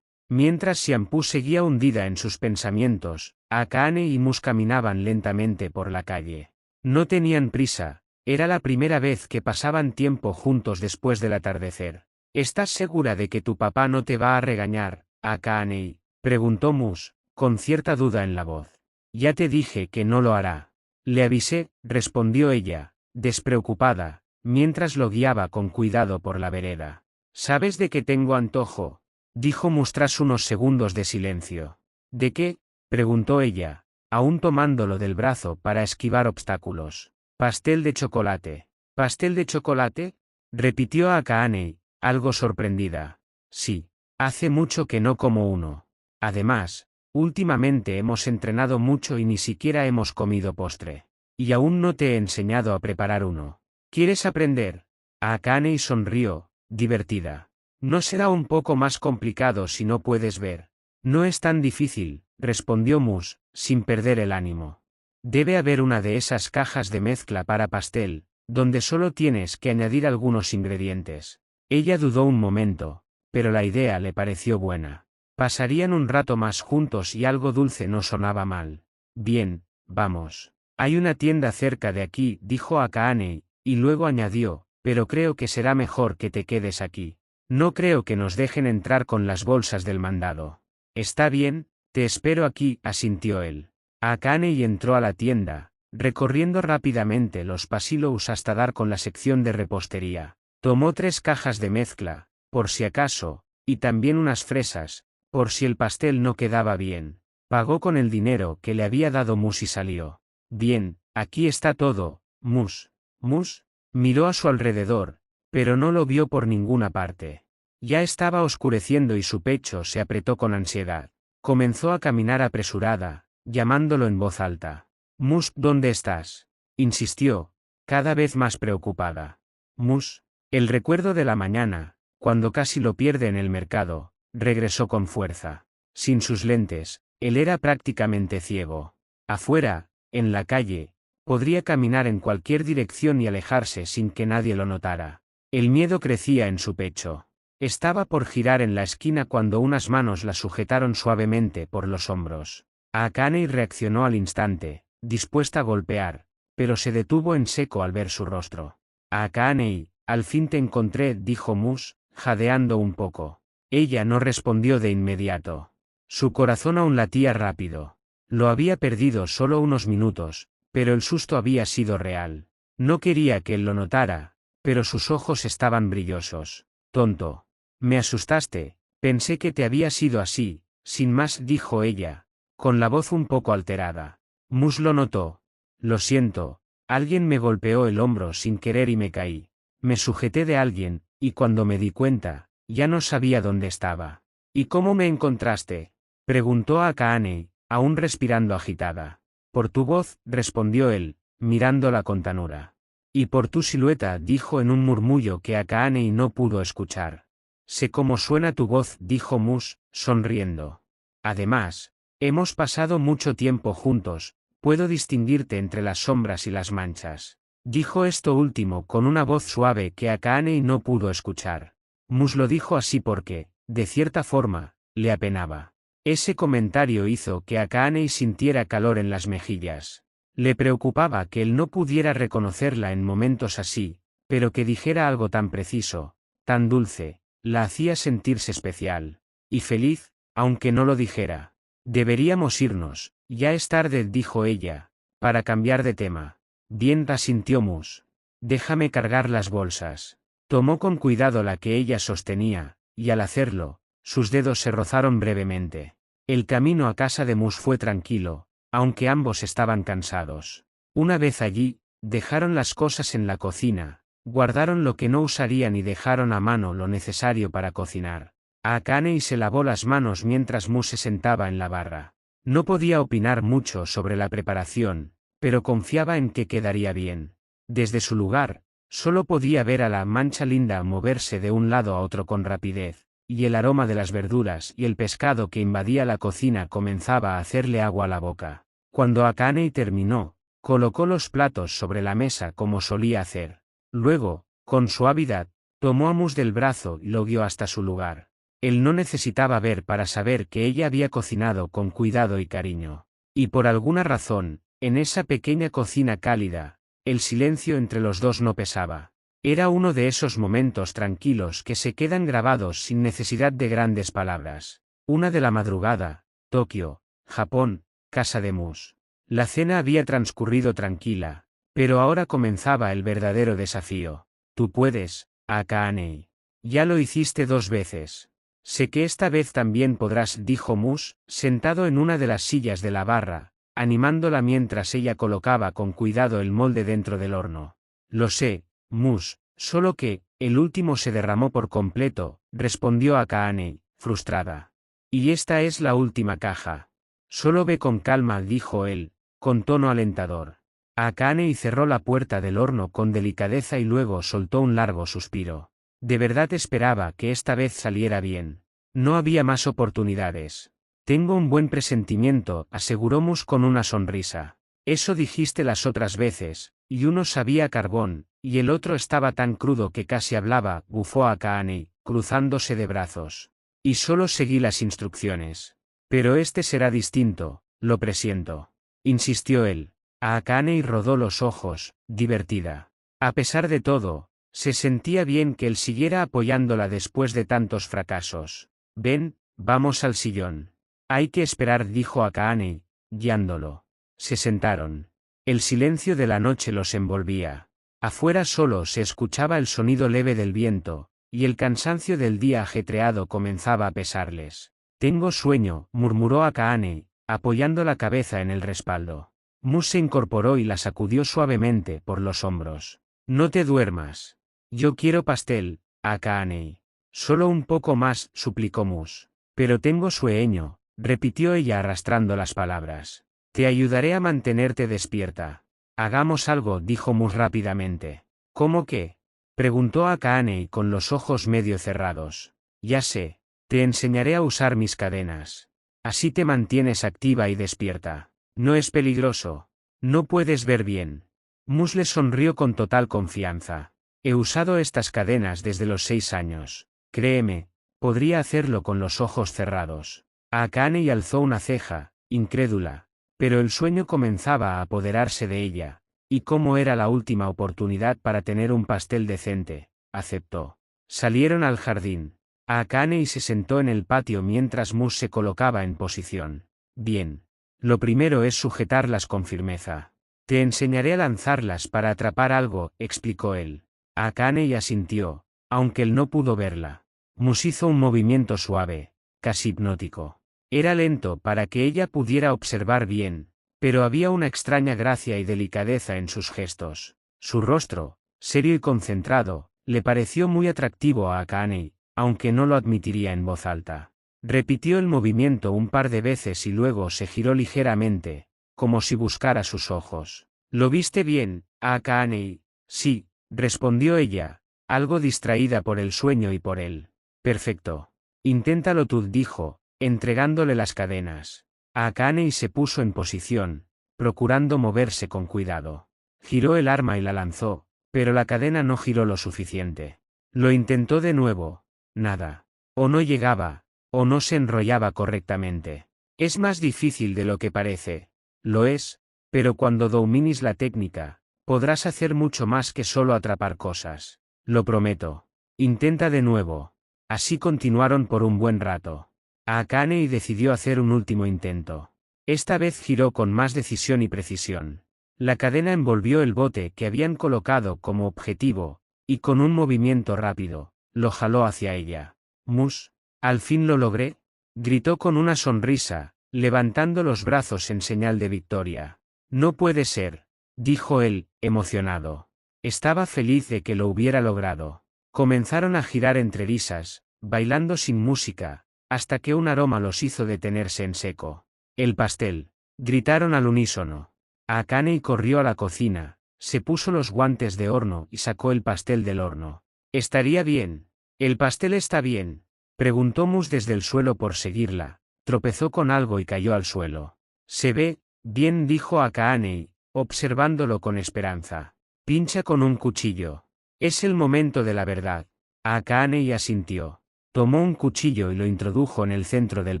Mientras Xianpu seguía hundida en sus pensamientos, Akaane y Mus caminaban lentamente por la calle. No tenían prisa, era la primera vez que pasaban tiempo juntos después del atardecer. ¿Estás segura de que tu papá no te va a regañar, Akaane? Preguntó Mus, con cierta duda en la voz. Ya te dije que no lo hará. Le avisé, respondió ella, despreocupada, mientras lo guiaba con cuidado por la vereda. ¿Sabes de qué tengo antojo?, dijo Mus tras unos segundos de silencio. ¿De qué?, preguntó ella, aún tomándolo del brazo para esquivar obstáculos. Pastel de chocolate. ¿Pastel de chocolate?, repitió Akaane, algo sorprendida. Sí. Hace mucho que no como uno. Además, últimamente hemos entrenado mucho y ni siquiera hemos comido postre. Y aún no te he enseñado a preparar uno. ¿Quieres aprender? Akaane sonrió, divertida. No será un poco más complicado si no puedes ver. No es tan difícil, respondió Mus, sin perder el ánimo. Debe haber una de esas cajas de mezcla para pastel, donde solo tienes que añadir algunos ingredientes. Ella dudó un momento, pero la idea le pareció buena. Pasarían un rato más juntos y algo dulce no sonaba mal. Bien, vamos. Hay una tienda cerca de aquí, dijo Akaane, y luego añadió, pero creo que será mejor que te quedes aquí. No creo que nos dejen entrar con las bolsas del mandado. Está bien, te espero aquí, asintió él. Akaane entró a la tienda, recorriendo rápidamente los pasillos hasta dar con la sección de repostería. Tomó 3 cajas de mezcla, por si acaso, y también unas fresas, por si el pastel no quedaba bien. Pagó con el dinero que le había dado Mus y salió. Bien, aquí está todo, Mus. Mus miró a su alrededor, pero no lo vio por ninguna parte. Ya estaba oscureciendo y su pecho se apretó con ansiedad. Comenzó a caminar apresurada, llamándolo en voz alta. Mus, ¿dónde estás?, insistió, cada vez más preocupada. Mus. El recuerdo de la mañana, cuando casi lo pierde en el mercado, regresó con fuerza. Sin sus lentes, él era prácticamente ciego. Afuera, en la calle, podría caminar en cualquier dirección y alejarse sin que nadie lo notara. El miedo crecía en su pecho. Estaba por girar en la esquina cuando unas manos la sujetaron suavemente por los hombros. Akaane reaccionó al instante, dispuesta a golpear, pero se detuvo en seco al ver su rostro. Akaane, al fin te encontré, dijo Mus, jadeando un poco. Ella no respondió de inmediato. Su corazón aún latía rápido. Lo había perdido solo unos minutos, pero el susto había sido real. No quería que él lo notara, pero sus ojos estaban brillosos. Tonto. Me asustaste, pensé que te había sido así, sin más, dijo ella, con la voz un poco alterada. Mus lo notó. Lo siento, alguien me golpeó el hombro sin querer y me caí. Me sujeté de alguien, y cuando me di cuenta, ya no sabía dónde estaba. ¿Y cómo me encontraste?, preguntó Akaane, aún respirando agitada. Por tu voz, respondió él, mirándola con ternura. Y por tu silueta, dijo en un murmullo que Akaane no pudo escuchar. Sé cómo suena tu voz, dijo Mus, sonriendo. Además, hemos pasado mucho tiempo juntos, puedo distinguirte entre las sombras y las manchas. Dijo esto último con una voz suave que Akaane no pudo escuchar. Mus lo dijo así porque, de cierta forma, le apenaba. Ese comentario hizo que Akaane sintiera calor en las mejillas. Le preocupaba que él no pudiera reconocerla en momentos así, pero que dijera algo tan preciso, tan dulce, la hacía sentirse especial y feliz, aunque no lo dijera. Deberíamos irnos, ya es tarde, dijo ella, para cambiar de tema. Bien, asintió Mus. Déjame cargar las bolsas. Tomó con cuidado la que ella sostenía, y al hacerlo, sus dedos se rozaron brevemente. El camino a casa de Mus fue tranquilo, aunque ambos estaban cansados. Una vez allí, dejaron las cosas en la cocina, guardaron lo que no usarían y dejaron a mano lo necesario para cocinar. Akane se lavó las manos mientras Mus se sentaba en la barra. No podía opinar mucho sobre la preparación, pero confiaba en que quedaría bien. Desde su lugar, solo podía ver a la mancha linda moverse de un lado a otro con rapidez, y el aroma de las verduras y el pescado que invadía la cocina comenzaba a hacerle agua a la boca. Cuando Akane terminó, colocó los platos sobre la mesa como solía hacer. Luego, con suavidad, tomó a Mus del brazo y lo guió hasta su lugar. Él no necesitaba ver para saber que ella había cocinado con cuidado y cariño. Y por alguna razón, en esa pequeña cocina cálida, el silencio entre los dos no pesaba. Era uno de esos momentos tranquilos que se quedan grabados sin necesidad de grandes palabras. 1 de la madrugada, Tokio, Japón, casa de Mus. La cena había transcurrido tranquila, pero ahora comenzaba el verdadero desafío. Tú puedes, Akane. Ya lo hiciste 2 veces. Sé que esta vez también podrás, dijo Mus, sentado en una de las sillas de la barra, animándola mientras ella colocaba con cuidado el molde dentro del horno. Lo sé, Mus, solo que, el último se derramó por completo, respondió Akane, frustrada. Y esta es la última caja. Solo ve con calma, dijo él, con tono alentador. Akane cerró la puerta del horno con delicadeza y luego soltó un largo suspiro. De verdad esperaba que esta vez saliera bien. No había más oportunidades. Tengo un buen presentimiento, aseguró Mus con una sonrisa. Eso dijiste las otras veces, y uno sabía a carbón, y el otro estaba tan crudo que casi hablaba, bufó Akane, cruzándose de brazos. Y solo seguí las instrucciones. Pero este será distinto, lo presiento. Insistió él. Akane rodó los ojos, divertida. A pesar de todo, se sentía bien que él siguiera apoyándola después de tantos fracasos. Ven, vamos al sillón. Hay que esperar, dijo Akane, guiándolo. Se sentaron. El silencio de la noche los envolvía. Afuera solo se escuchaba el sonido leve del viento, y el cansancio del día ajetreado comenzaba a pesarles. Tengo sueño, murmuró Akane, apoyando la cabeza en el respaldo. Mus se incorporó y la sacudió suavemente por los hombros. No te duermas. Yo quiero pastel, Akane. Solo un poco más, suplicó Mus. Pero tengo sueño, repitió ella arrastrando las palabras. Te ayudaré a mantenerte despierta. Hagamos algo, dijo Mus rápidamente. ¿Cómo qué? Preguntó Akane con los ojos medio cerrados. Ya sé, te enseñaré a usar mis cadenas. Así te mantienes activa y despierta. No es peligroso. No puedes ver bien. Mus le sonrió con total confianza. He usado estas cadenas desde los 6 años. Créeme, podría hacerlo con los ojos cerrados. Akane alzó una ceja, incrédula. Pero el sueño comenzaba a apoderarse de ella, y como era la última oportunidad para tener un pastel decente, aceptó. Salieron al jardín. Akane se sentó en el patio mientras Mus se colocaba en posición. Bien. Lo primero es sujetarlas con firmeza. Te enseñaré a lanzarlas para atrapar algo, explicó él. Akane asintió, aunque él no pudo verla. Mus hizo un movimiento suave, casi hipnótico. Era lento para que ella pudiera observar bien, pero había una extraña gracia y delicadeza en sus gestos. Su rostro, serio y concentrado, le pareció muy atractivo a Akane, aunque no lo admitiría en voz alta. Repitió el movimiento un par de veces y luego se giró ligeramente, como si buscara sus ojos. ¿Lo viste bien, Akane? Sí, respondió ella, algo distraída por el sueño y por él. Perfecto. Inténtalo tú, dijo, entregándole las cadenas. Akane se puso en posición, procurando moverse con cuidado. Giró el arma y la lanzó, pero la cadena no giró lo suficiente. Lo intentó de nuevo. Nada. O no llegaba, o no se enrollaba correctamente. Es más difícil de lo que parece. Lo es, pero cuando domines la técnica, podrás hacer mucho más que solo atrapar cosas. Lo prometo. Intenta de nuevo. Así continuaron por un buen rato. Akane decidió hacer un último intento. Esta vez giró con más decisión y precisión. La cadena envolvió el bote que habían colocado como objetivo, y con un movimiento rápido, lo jaló hacia ella. Mus, al fin lo logré, gritó con una sonrisa, levantando los brazos en señal de victoria. No puede ser, dijo él, emocionado. Estaba feliz de que lo hubiera logrado. Comenzaron a girar entre risas, bailando sin música, hasta que un aroma los hizo detenerse en seco. El pastel, gritaron al unísono. Akane corrió a la cocina, se puso los guantes de horno y sacó el pastel del horno. ¿Estaría bien? ¿El pastel está bien?, preguntó Mus desde el suelo por seguirla. Tropezó con algo y cayó al suelo. Se ve bien, dijo Akane, observándolo con esperanza. Pincha con un cuchillo. Es el momento de la verdad. Akane asintió. Tomó un cuchillo y lo introdujo en el centro del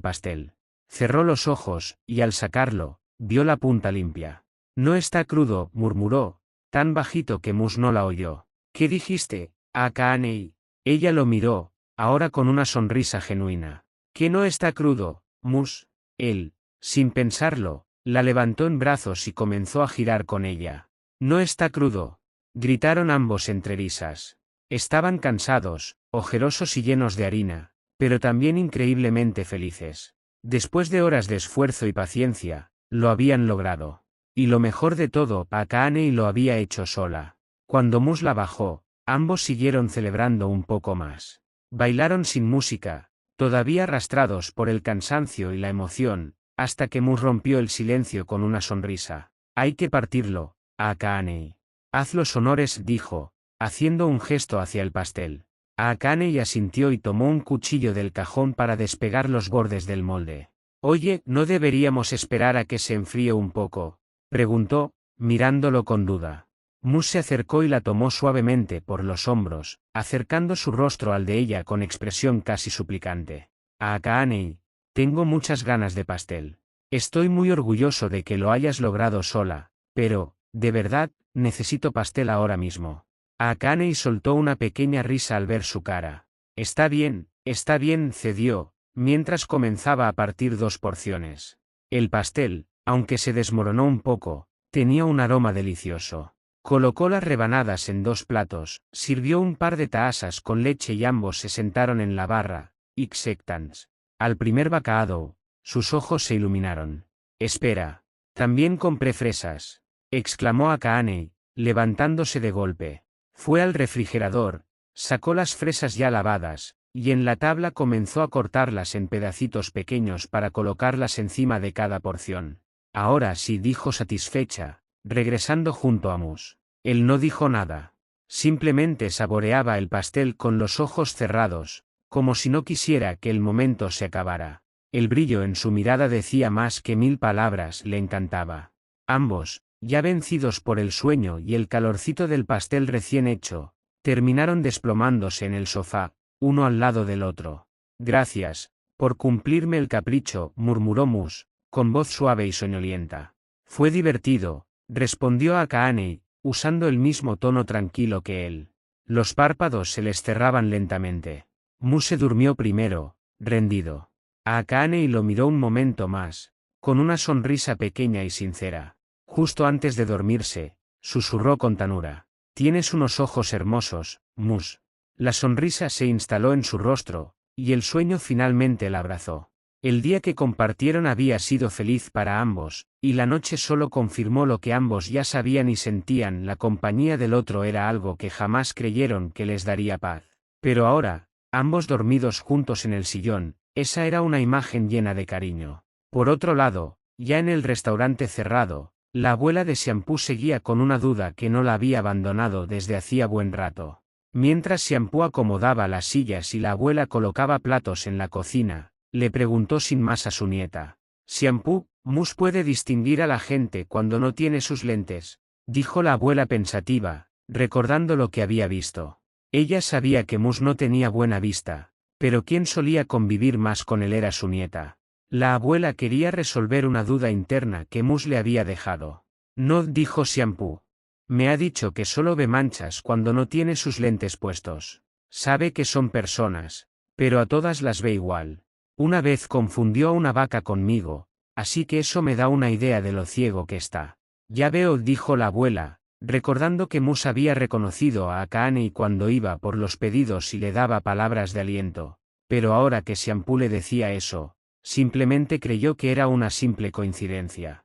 pastel. Cerró los ojos, y al sacarlo, vio la punta limpia. No está crudo, murmuró, tan bajito que Mus no la oyó. ¿Qué dijiste, Akane? Ella lo miró, ahora con una sonrisa genuina. ¿Que no está crudo, Mus? Él, sin pensarlo, la levantó en brazos y comenzó a girar con ella. No está crudo, gritaron ambos entre risas. Estaban cansados, ojerosos y llenos de harina, pero también increíblemente felices. Después de horas de esfuerzo y paciencia, lo habían logrado. Y lo mejor de todo, Akane lo había hecho sola. Cuando Mus la bajó, ambos siguieron celebrando un poco más. Bailaron sin música, todavía arrastrados por el cansancio y la emoción, hasta que Mus rompió el silencio con una sonrisa. Hay que partirlo, Akane. Haz los honores, dijo, haciendo un gesto hacia el pastel. Akane asintió y tomó un cuchillo del cajón para despegar los bordes del molde. Oye, ¿no deberíamos esperar a que se enfríe un poco?, preguntó, mirándolo con duda. Mus se acercó y la tomó suavemente por los hombros, acercando su rostro al de ella con expresión casi suplicante. Akane, tengo muchas ganas de pastel. Estoy muy orgulloso de que lo hayas logrado sola, pero, de verdad, necesito pastel ahora mismo. Akane soltó una pequeña risa al ver su cara. Está bien, cedió, mientras comenzaba a partir 2 porciones. El pastel, aunque se desmoronó un poco, tenía un aroma delicioso. Colocó las rebanadas en 2 platos, sirvió un par de taazas con leche y ambos se sentaron en la barra, Ixectans. Al primer bocado, sus ojos se iluminaron. Espera, también compré fresas, exclamó Akane, levantándose de golpe. Fue al refrigerador, sacó las fresas ya lavadas, y en la tabla comenzó a cortarlas en pedacitos pequeños para colocarlas encima de cada porción. Ahora sí, dijo satisfecha, regresando junto a Mus. Él no dijo nada. Simplemente saboreaba el pastel con los ojos cerrados, como si no quisiera que el momento se acabara. El brillo en su mirada decía más que 1000 palabras, le encantaba. Ambos, ya vencidos por el sueño y el calorcito del pastel recién hecho, terminaron desplomándose en el sofá, uno al lado del otro. Gracias, por cumplirme el capricho, murmuró Mus, con voz suave y soñolienta. Fue divertido, respondió Akane, usando el mismo tono tranquilo que él. Los párpados se les cerraban lentamente. Mus se durmió primero, rendido. Akane lo miró un momento más, con una sonrisa pequeña y sincera. Justo antes de dormirse, susurró con ternura. Tienes unos ojos hermosos, Mus. La sonrisa se instaló en su rostro, y el sueño finalmente la abrazó. El día que compartieron había sido feliz para ambos, y la noche solo confirmó lo que ambos ya sabían y sentían: la compañía del otro era algo que jamás creyeron que les daría paz. Pero ahora, ambos dormidos juntos en el sillón, esa era una imagen llena de cariño. Por otro lado, ya en el restaurante cerrado, la abuela de Xianpu seguía con una duda que no la había abandonado desde hacía buen rato. Mientras Xianpu acomodaba las sillas y la abuela colocaba platos en la cocina, le preguntó sin más a su nieta. Xianpu, Mus puede distinguir a la gente cuando no tiene sus lentes, dijo la abuela pensativa, recordando lo que había visto. Ella sabía que Mus no tenía buena vista, pero quien solía convivir más con él era su nieta. La abuela quería resolver una duda interna que Mus le había dejado. No, dijo Xianpu. Me ha dicho que solo ve manchas cuando no tiene sus lentes puestos. Sabe que son personas, pero a todas las ve igual. Una vez confundió a una vaca conmigo, así que eso me da una idea de lo ciego que está. Ya veo, dijo la abuela, recordando que Mus había reconocido a Akaane cuando iba por los pedidos y le daba palabras de aliento. Pero ahora que Xianpu le decía eso, simplemente creyó que era una simple coincidencia.